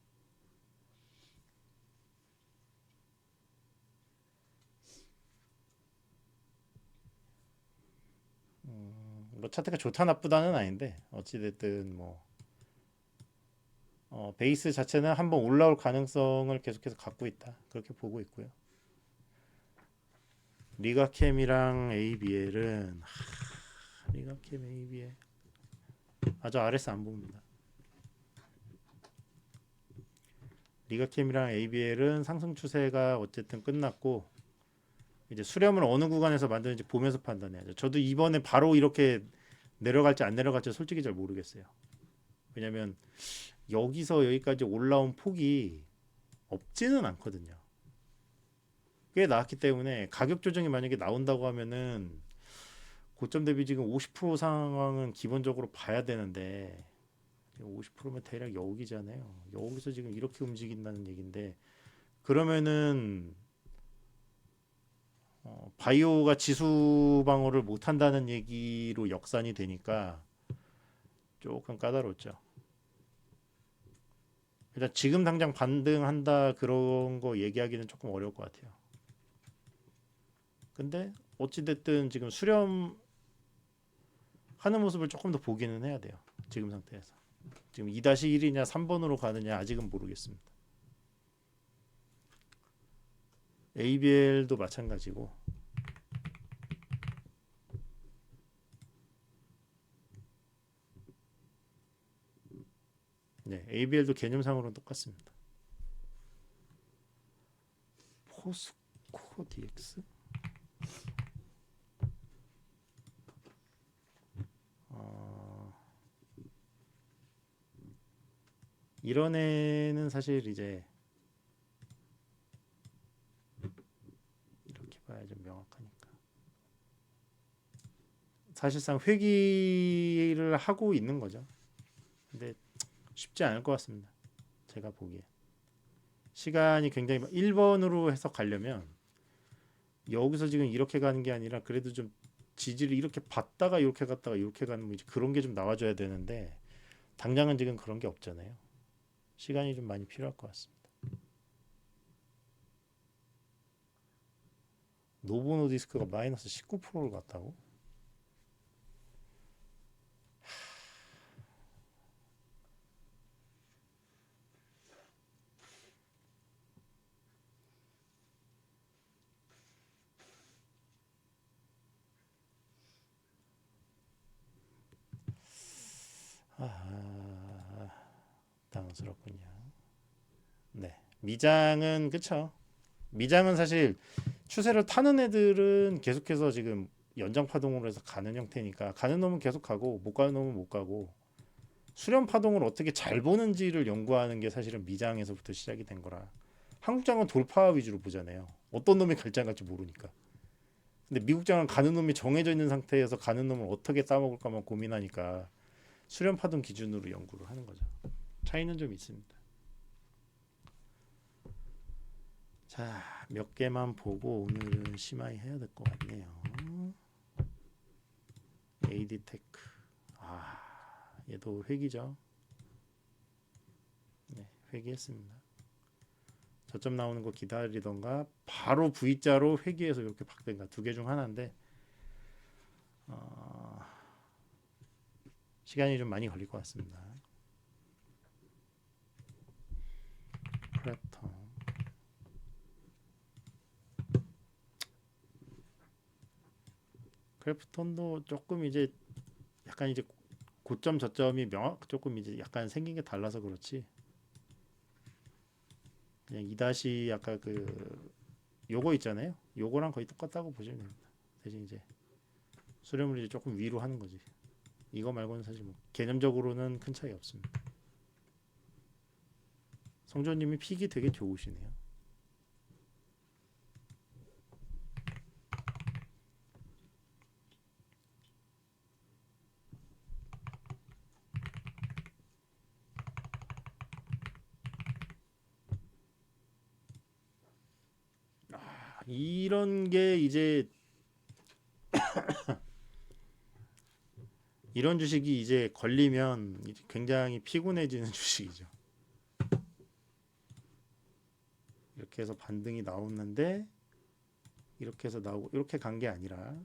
뭐 차트가 좋다 나쁘다는 아닌데 어찌됐든 뭐 베이스 자체는 한번 올라올 가능성을 계속해서 갖고 있다, 그렇게 보고 있고요. 리가캠이랑 ABL은 리가캠 ABL 아주 RS 안 봅니다. 리가캠이랑 ABL은 상승 추세가 어쨌든 끝났고 이제 수렴을 어느 구간에서 만드는지 보면서 판단해야죠. 저도 이번에 바로 이렇게 내려갈지 안 내려갈지 솔직히 잘 모르겠어요. 왜냐면 여기서 여기까지 올라온 폭이 없지는 않거든요. 꽤 나왔기 때문에 가격 조정이 만약에 나온다고 하면은 고점 대비 지금 50% 상황은 기본적으로 봐야 되는데 50%면 대략 여기잖아요. 여기서 지금 이렇게 움직인다는 얘긴데 그러면은 바이오가 지수 방어를 못 한다는 얘기로 역산이 되니까 조금 까다롭죠. 일단 지금 당장 반등한다 그런 거 얘기하기는 조금 어려울 것 같아요. 근데 어찌됐든 지금 수렴하는 모습을 조금 더 보기는 해야 돼요. 지금 상태에서. 지금 2-1이냐 3번으로 가느냐 아직은 모르겠습니다. ABL도 마찬가지고 네, ABL도 개념상으로는 똑같습니다. 포스코 DX? 이런 애는 사실 이제 이렇게 봐야 좀 명확하니까 사실상 회귀를 하고 있는 거죠. 근데 쉽지 않을 것 같습니다. 제가 보기에 시간이 굉장히 1번으로 해서 가려면 여기서 지금 이렇게 가는 게 아니라 그래도 좀 지지를 이렇게 받다가 이렇게 갔다가 이렇게 가는 뭐 그런 게 좀 나와줘야 되는데 당장은 지금 그런 게 없잖아요. 시간이 좀 많이 필요할 것 같습니다. 노보노디스크가 마이너스 19%를 갔다고? 아, 당황스럽군요. 네, 미장은 그쵸. 미장은 사실 추세를 타는 애들은 계속해서 지금 연장 파동으로 해서 가는 형태니까 가는 놈은 계속 가고 못 가는 놈은 못 가고 수렴 파동을 어떻게 잘 보는지를 연구하는 게 사실은 미장에서부터 시작이 된 거라 한국장은 돌파 위주로 보잖아요. 어떤 놈이 갈장 갈지 모르니까. 근데 미국장은 가는 놈이 정해져 있는 상태에서 가는 놈을 어떻게 따먹을까만 고민하니까 수렴 파동 기준으로 연구를 하는 거죠. 차이는 좀 있습니다. 자, 몇 개만 보고 오늘은 심하이 해야 될 것 같네요. AD테크. 얘도 회기죠. 네, 회기했습니다. 저점 나오는 거 기다리던가 바로 V자로 회기해서 이렇게 바뀌든가 두 개 중 하나인데 시간이 좀 많이 걸릴 것 같습니다. 크래프톤. 크래프톤도 조금 이제 약간 이제 고점 저점이 조금 이제 약간 생긴 게 달라서 그렇지. 그냥 2- 아까 그 요거 있잖아요. 요거랑 거의 똑같다고 보시면 됩니다. 대신 이제 수렴을 이제 조금 위로 하는 거지. 이거 말고는 사실 뭐 개념적으로는 큰 차이 없습니다. 성조님이 픽이 되게 좋으시네요. 이런 게 이제 이런 주식이 이제 걸리면 굉장히 피곤해지는 주식이죠. 이렇게 해서 반등이 나오는데 이렇게 해서 나오고 이렇게 간 게 아니라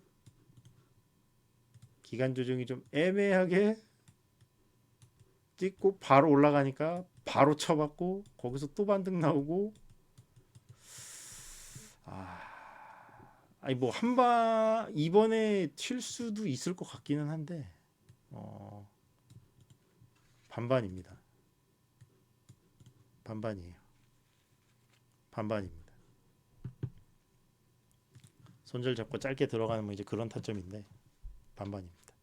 기간 조정이 좀 애매하게 찍고 바로 올라가니까 바로 쳐받고 거기서 또 반등 나오고 아니 뭐 한바 이번에 튈 수도 있을 것 같기는 한데 반반입니다. 반반이에요. 반반입니다. 손절 잡고 짧게 들어가는 뭐 이제 그런 타점인데 반반입니다.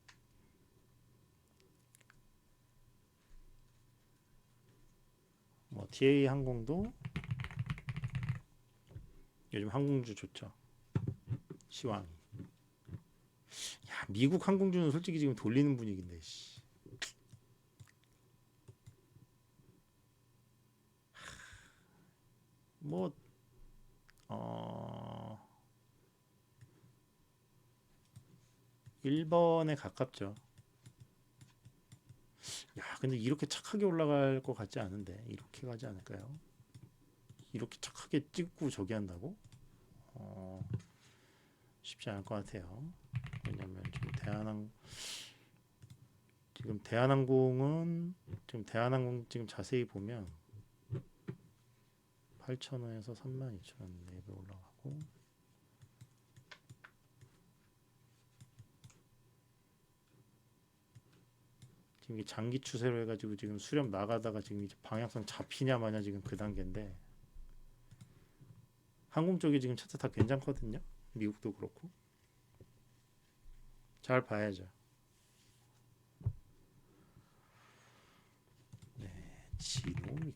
뭐 TA 항공도 요즘 항공주 좋죠. 시황이. 야, 미국 항공주는 솔직히 지금 돌리는 분위기인데. 씨. 뭐 1번에 가깝죠. 야, 근데 이렇게 착하게 올라갈 것 같지 않은데 이렇게 가지 않을까요? 이렇게 착하게 찍고 저기 한다고? 쉽지 않을 것 같아요. 왜냐면 지금 대한항공 지금 자세히 보면 8,000원에서 32,000원 내배 올라가고 지금 이게 장기 추세로 해가지고 지금 수렴 나가다가 지금 이제 방향성 잡히냐 마냐 지금 그 단계인데 항공 쪽이 지금 차트 다 괜찮거든요. 미국도 그렇고 잘 봐야죠. 네, 지노미트리.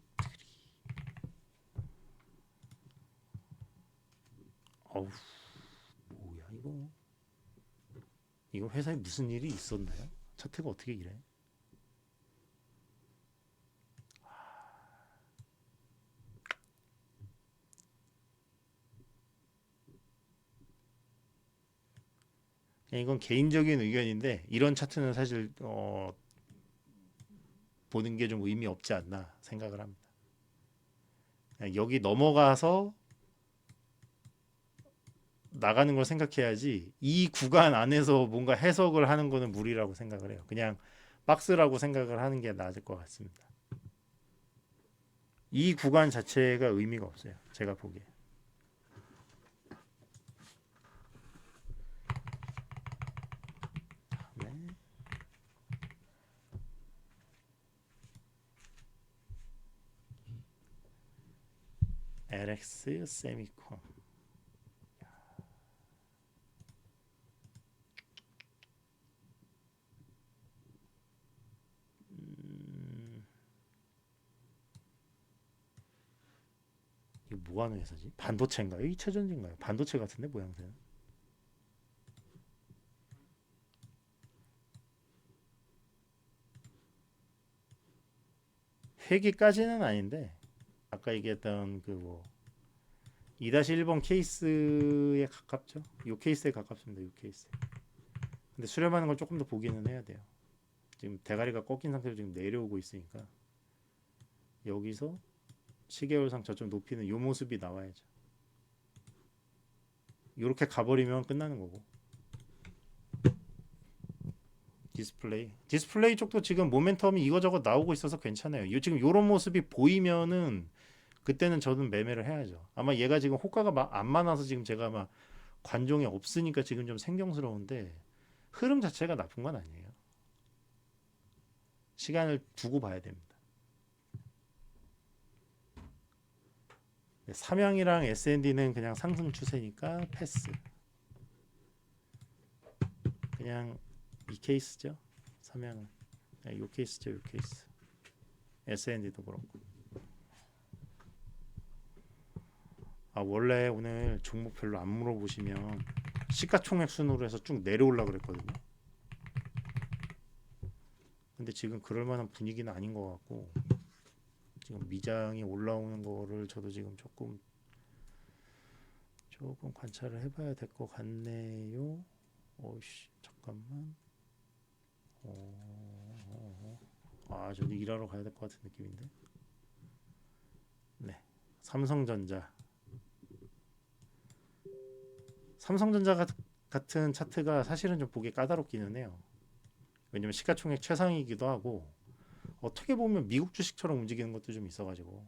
어우, 뭐야 이거? 이거 회사에 무슨 일이 있었나요? 차트가 어떻게 이래? 이건 개인적인 의견인데 이런 차트는 사실 보는 게 좀 의미 없지 않나 생각을 합니다. 여기 넘어가서 나가는 걸 생각해야지 이 구간 안에서 뭔가 해석을 하는 거는 무리라고 생각을 해요. 그냥 박스라고 생각을 하는 게 나을 것 같습니다. 이 구간 자체가 의미가 없어요. 제가 보기에. 네. LX 세미콘. 이거 뭐 하는 회사지? 반도체인가요? 2차 전지인가요? 반도체 같은데 모양새는. 회기까지는 아닌데 아까 얘기했던 그 뭐 2-1번 케이스에 가깝죠. 요 케이스에 가깝습니다. 요 케이스. 근데 수렴하는 걸 조금 더 보기는 해야 돼요. 지금 대가리가 꺾인 상태로 지금 내려오고 있으니까 여기서 시계열상 저점 높이는 요 모습이 나와야죠. 이렇게 가버리면 끝나는 거고. 디스플레이 쪽도 지금 모멘텀이 이거저거 나오고 있어서 괜찮아요. 지금 이런 모습이 보이면은 그때는 저는 매매를 해야죠. 아마 얘가 지금 호가가 안 많아서 지금 제가 아마 관종이 없으니까 지금 좀 생경스러운데 흐름 자체가 나쁜 건 아니에요. 시간을 두고 봐야 됩니다. 삼양이랑 S&D는 그냥 상승 추세니까 패스. 그냥 이 케이스죠. 삼양은 이 케이스죠. 이 케이스. S&D도 그렇고. 원래 오늘 종목별로 안 물어보시면 시가총액 순으로 해서 쭉 내려올라 그랬거든요. 근데 지금 그럴 만한 분위기는 아닌 것 같고 지금 미장이 올라오는 거를 저도 지금 조금 관찰을 해봐야 될 것 같네요. 오씨 잠깐만. 저도 일하러 가야 될 것 같은 느낌인데. 네, 삼성전자 같은 차트가 사실은 좀 보기 까다롭기는 해요. 왜냐면 시가총액 최상이기도 하고 어떻게 보면 미국 주식처럼 움직이는 것도 좀 있어가지고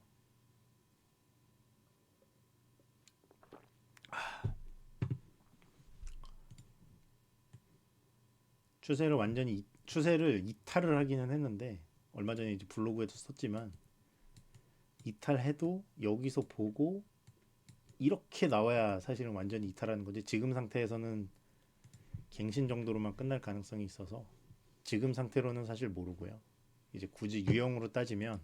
추세를 이탈을 하기는 했는데 얼마 전에 이제 블로그에도 썼지만 이탈해도 여기서 보고 이렇게 나와야 사실은 완전히 이탈하는 거지. 지금 상태에서는 갱신 정도로만 끝날 가능성이 있어서 지금 상태로는 사실 모르고요. 이제 굳이 유형으로 따지면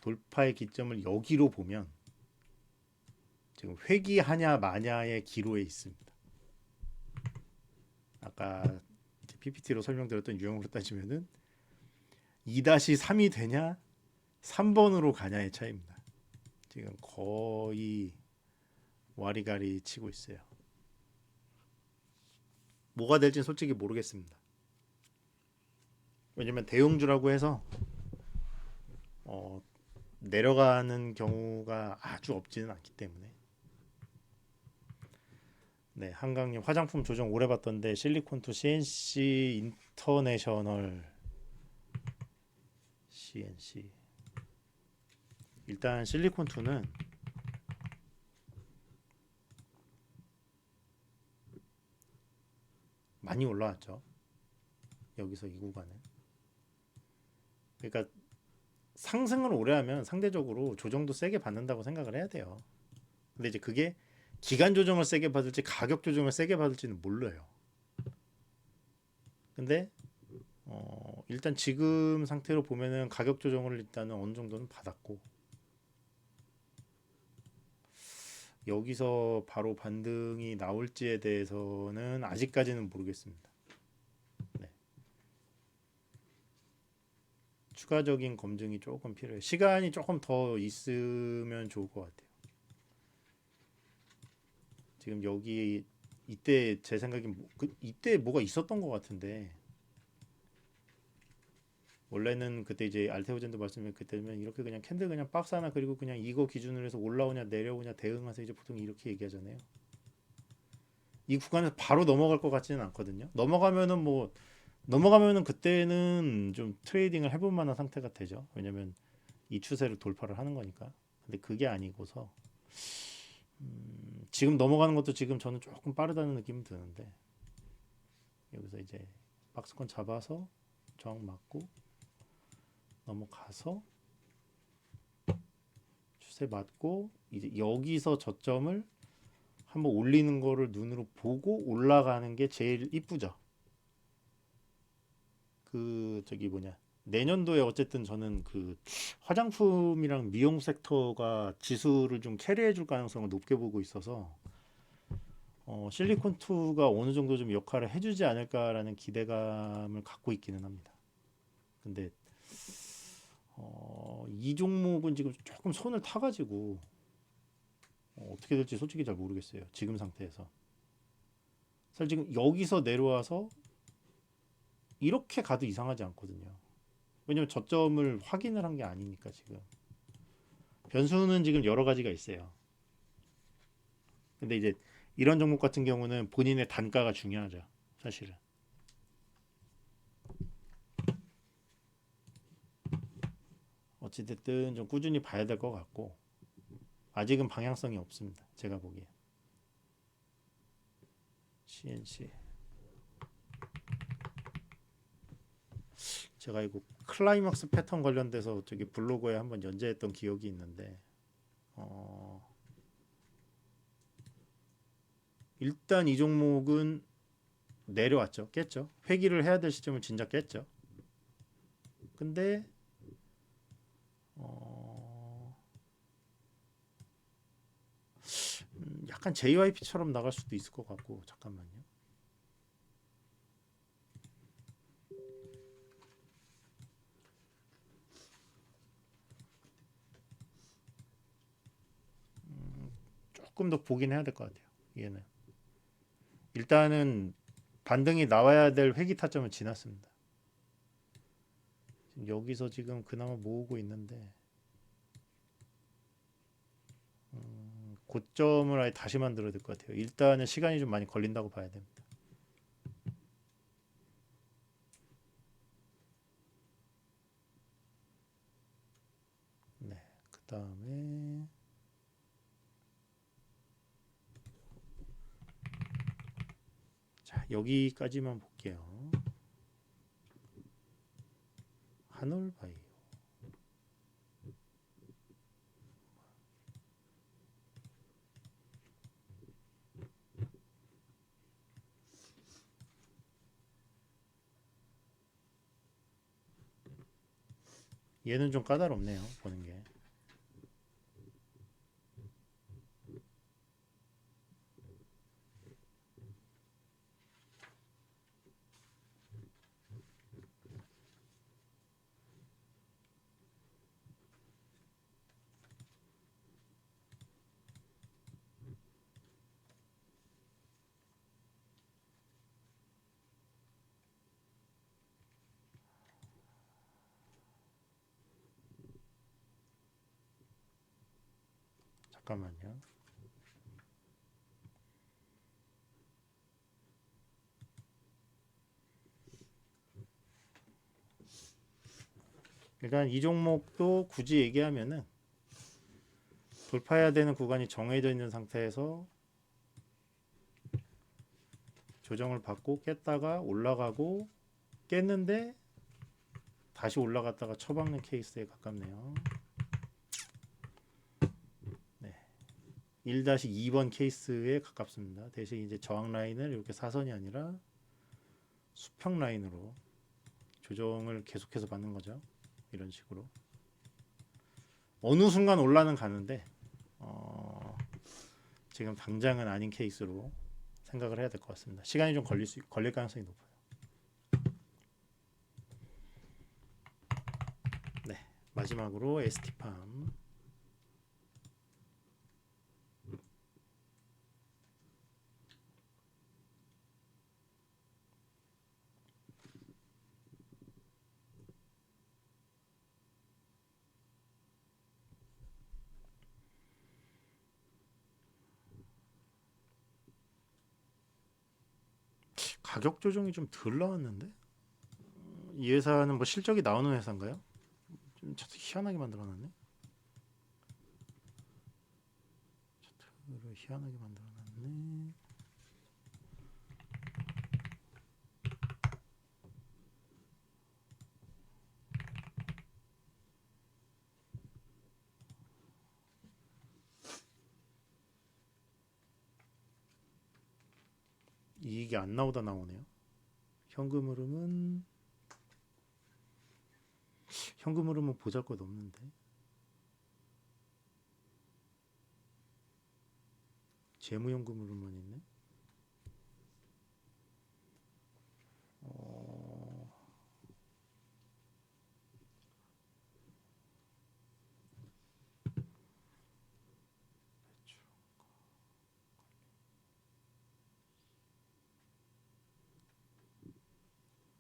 돌파의 기점을 여기로 보면 지금 회귀하냐 마냐의 기로에 있습니다. 아까 PPT로 설명드렸던 유형으로 따지면은 2-3이 되냐 3번으로 가냐의 차이입니다. 지금 거의 와리가리 치고 있어요. 뭐가 될지는 솔직히 모르겠습니다. 왜냐면 대형주라고 해서 내려가는 경우가 아주 없지는 않기 때문에. 네, 한강님 화장품 조정 오래 봤던데 실리콘투 CNC 인터내셔널 CNC. 일단 실리콘투는 많이 올라왔죠. 여기서 이 구간은. 그러니까 상승을 오래 하면 상대적으로 조정도 세게 받는다고 생각을 해야 돼요. 근데 이제 그게 기간 조정을 세게 받을지 가격 조정을 세게 받을지는 몰라요. 근데 일단 지금 상태로 보면은 가격 조정을 일단은 어느 정도는 받았고 여기서 바로 반등이 나올지에 대해서는 아직까지는 모르겠습니다. 네. 추가적인 검증이 조금 필요해요. 시간이 조금 더 있으면 좋을 것 같아요. 지금 여기 이때 제 생각에 이때 뭐가 있었던 것 같은데 원래는 그때 이제 알테오젠도 말씀해 그때면 이렇게 그냥 캔들 그냥 박스 하나 그리고 그냥 이거 기준으로 해서 올라오냐 내려오냐 대응하세요. 이제 보통 이렇게 얘기하잖아요. 이 구간에서 바로 넘어갈 것 같지는 않거든요. 넘어가면은 그때는 좀 트레이딩을 해볼 만한 상태가 되죠. 왜냐면 이 추세를 돌파를 하는 거니까. 근데 그게 아니고서 지금 넘어가는 것도 지금 저는 조금 빠르다는 느낌이 드는데 여기서 이제 박스권 잡아서 저항 맞고 넘어가서 추세 맞고 이제 여기서 저점을 한번 올리는 거를 눈으로 보고 올라가는 게 제일 이쁘죠. 그 저기 뭐냐 내년도에 어쨌든 저는 그 화장품이랑 미용 섹터가 지수를 좀 캐리해 줄 가능성을 높게 보고 있어서 실리콘2가 어느 정도 좀 역할을 해주지 않을까라는 기대감을 갖고 있기는 합니다. 근데 이 종목은 지금 조금 손을 타가지고 어떻게 될지 솔직히 잘 모르겠어요. 지금 상태에서. 사실 지금 여기서 내려와서 이렇게 가도 이상하지 않거든요. 왜냐면 저점을 확인을 한 게 아니니까 지금. 변수는 지금 여러 가지가 있어요. 근데 이제 이런 종목 같은 경우는 본인의 단가가 중요하죠. 사실은. 어찌됐든 좀 꾸준히 봐야 될 것 같고 아직은 방향성이 없습니다. 제가 보기에. CNC. 제가 이거 클라이막스 패턴 관련돼서 저기 블로그에 한번 연재했던 기억이 있는데 일단 이 종목은 내려왔죠. 깼죠. 회귀를 해야 될 시점을 진작 깼죠. 근데 약간 JYP처럼 나갈 수도 있을 것 같고 잠깐만요. 조금 더 보긴 해야 될 것 같아요. 얘는 일단은 반등이 나와야 될 회귀 타점은 지났습니다. 지금 여기서 지금 그나마 모으고 있는데 고점을 아예 다시 만들어야 될 것 같아요. 일단은 시간이 좀 많이 걸린다고 봐야 됩니다. 네, 그 다음에 자 여기까지만 볼게요. 한올바이오 얘는 좀 까다롭네요. 보는 게. 잠깐만요. 일단 이 종목도 굳이 얘기하면은 돌파해야 되는 구간이 정해져 있는 상태에서 조정을 받고 깼다가 올라가고 깼는데 다시 올라갔다가 쳐박는 케이스에 가깝네요. 네. 1-2번 케이스에 가깝습니다. 대신 이제 저항 라인을 이렇게 사선이 아니라 수평 라인으로 조정을 계속해서 받는 거죠. 이런 식으로. 어느 순간 올라는 가는데 지금 당장은 아닌 케이스로 생각을 해야 될 것 같습니다. 시간이 좀 걸릴 가능성이 높아요. 네, 마지막으로 ST팜. 가격 조정이 좀 덜 나왔는데? 이 회사는 뭐 실적이 나오는 회사인가요? 좀 차트 희한하게 만들어놨네. 차트를 희한하게 만들어놨네. 이익이 안 나오다 나오네요. 현금 흐름은 보잘것없는데. 재무현금 흐름만 있네.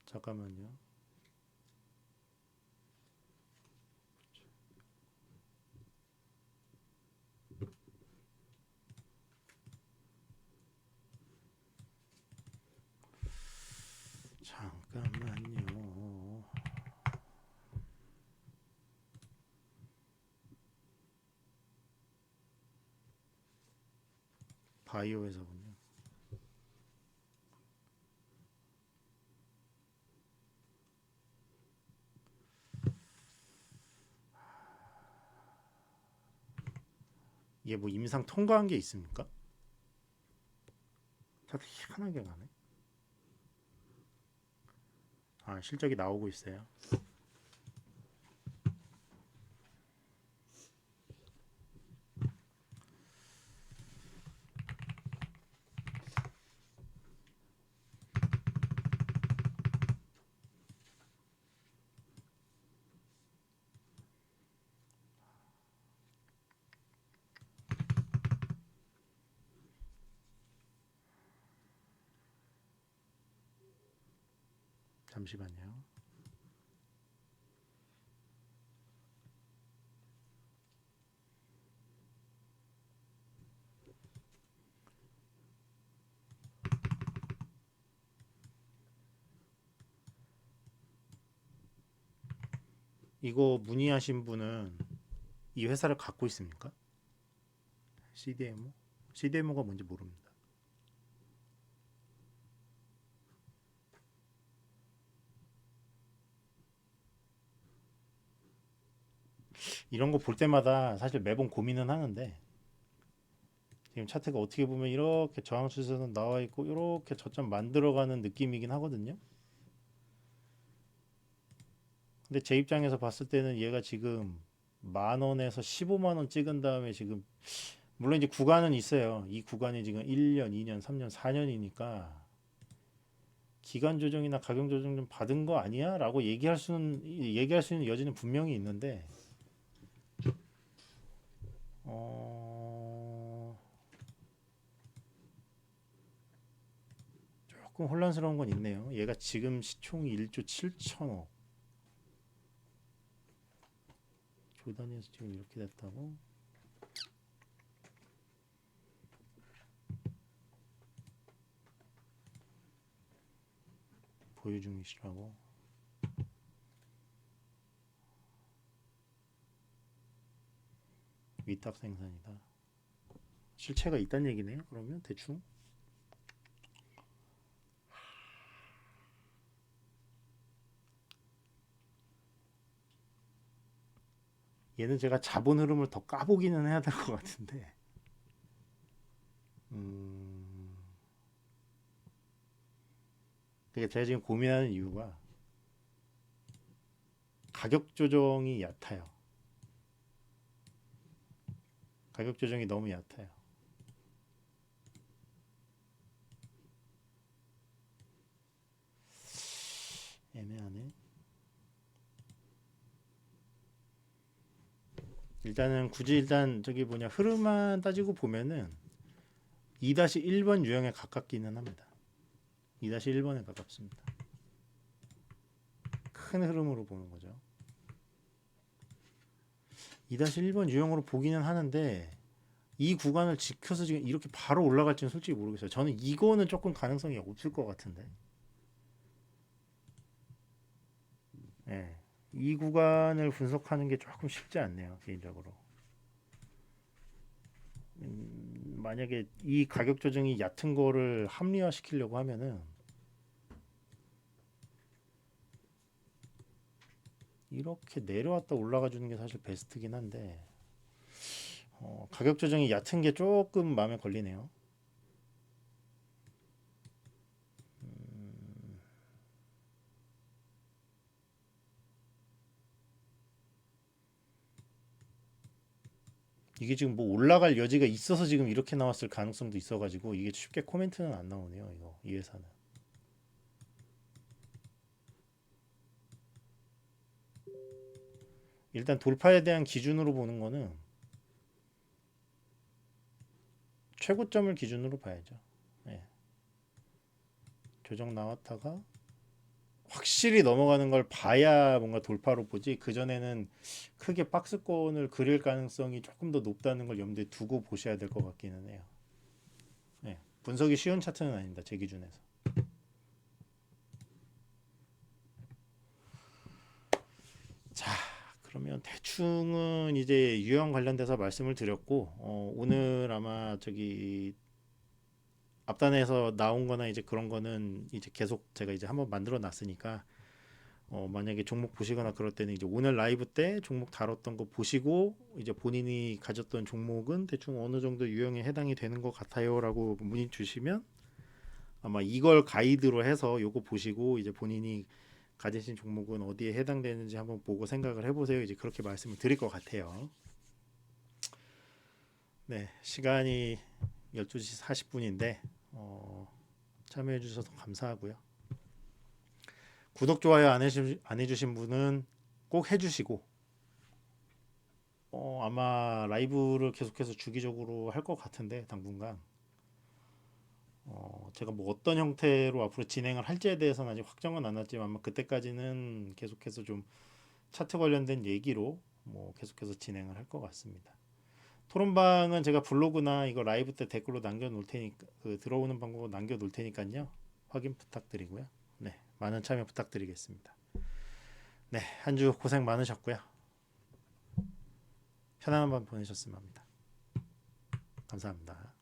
잠깐만요. 잠깐만요. 바이오 회사군요. 이게 뭐 임상 통과한 게 있습니까? 다들 희한하게 가네. 아, 실적이 나오고 있어요. 잠시만요. 이거 문의하신 분은 이 회사를 갖고 있습니까? CDMO? CDMO가 뭔지 모릅니다. 이런 거 볼 때마다 사실 매번 고민은 하는데 지금 차트가 어떻게 보면 이렇게 저항 추세선 나와 있고 이렇게 저점 만들어가는 느낌이긴 하거든요. 근데 제 입장에서 봤을 때는 얘가 지금 10,000원에서 15만 원 찍은 다음에 지금 물론 이제 구간은 있어요. 이 구간이 지금 1년, 2년, 3년, 4년이니까 기간 조정이나 가격 조정 좀 받은 거 아니야? 라고 얘기할 수 있는 여지는 분명히 있는데 어, 조금 혼란스러운 건 있네요. 얘가 지금 시총이 1조 7천억 조단위에서 지금 이렇게 됐다고? 보유 중이시라고? 위탁 생산이다. 실체가 있다는 얘기네요. 그러면 대충 얘는 제가 자본 흐름을 더 까보기는 해야 될 것 같은데 그러니까 제가 지금 고민하는 이유가 가격 조정이 얕아요. 가격 조정이 너무 얕아요. 애매하네. 일단은 굳이 일단 저기 뭐냐 흐름만 따지고 보면은 2-1번 유형에 가깝기는 합니다. 2-1번에 가깝습니다. 큰 흐름으로 보는 거죠. 2-1번 유형으로 보기는 하는데 이 구간을 지켜서 지금 이렇게 바로 올라갈지는 솔직히 모르겠어요. 저는 이거는 조금 가능성이 없을 것 같은데. 예. 이 구간을 분석하는 게 조금 쉽지 않네요, 개인적으로. 만약에 이 가격 조정이 얕은 거를 합리화시키려고 하면은 이렇게 내려왔다 올라가 주는 게 사실 베스트긴 한데 가격 조정이 얕은 게 조금 마음에 걸리네요. 이게 지금 뭐 올라갈 여지가 있어서 지금 이렇게 나왔을 가능성도 있어가지고 이게 쉽게 코멘트는 안 나오네요. 이거 이 회사는. 일단 돌파에 대한 기준으로 보는 거는 최고점을 기준으로 봐야죠. 예. 조정 나왔다가 확실히 넘어가는 걸 봐야 뭔가 돌파로 보지. 그 전에는 크게 박스권을 그릴 가능성이 조금 더 높다는 걸 염두에 두고 보셔야 될 것 같기는 해요. 예. 분석이 쉬운 차트는 아닙니다. 제 기준에서. 자, 그러면 대충은 이제 유형 관련돼서 말씀을 드렸고 오늘 아마 저기 앞단에서 나온 거나 이제 그런 거는 이제 계속 제가 이제 한번 만들어 놨으니까 만약에 종목 보시거나 그럴 때는 이제 오늘 라이브 때 종목 다뤘던 거 보시고 이제 본인이 가졌던 종목은 대충 어느 정도 유형에 해당이 되는 것 같아요라고 문의 주시면 아마 이걸 가이드로 해서 요거 보시고 이제 본인이 가지신 종목은 어디에 해당되는지 한번 보고 생각을 해보세요. 이제 그렇게 말씀을 드릴 것 같아요. 네, 시간이 12시 40분인데 참여해 주셔서 감사하고요. 구독 좋아요 안 해주신 분은 꼭 해주시고 아마 라이브를 계속해서 주기적으로 할 것 같은데 당분간 제가 뭐 어떤 형태로 앞으로 진행을 할지에 대해서는 아직 확정은 안 났지만 아마 그때까지는 계속해서 좀 차트 관련된 얘기로 뭐 계속해서 진행을 할 것 같습니다. 토론방은 제가 블로그나 이거 라이브 때 댓글로 남겨놓을 테니까 그 들어오는 방법으로 남겨놓을 테니까요. 확인 부탁드리고요. 네, 많은 참여 부탁드리겠습니다. 네, 한 주 고생 많으셨고요. 편안한 밤 보내셨으면 합니다. 감사합니다.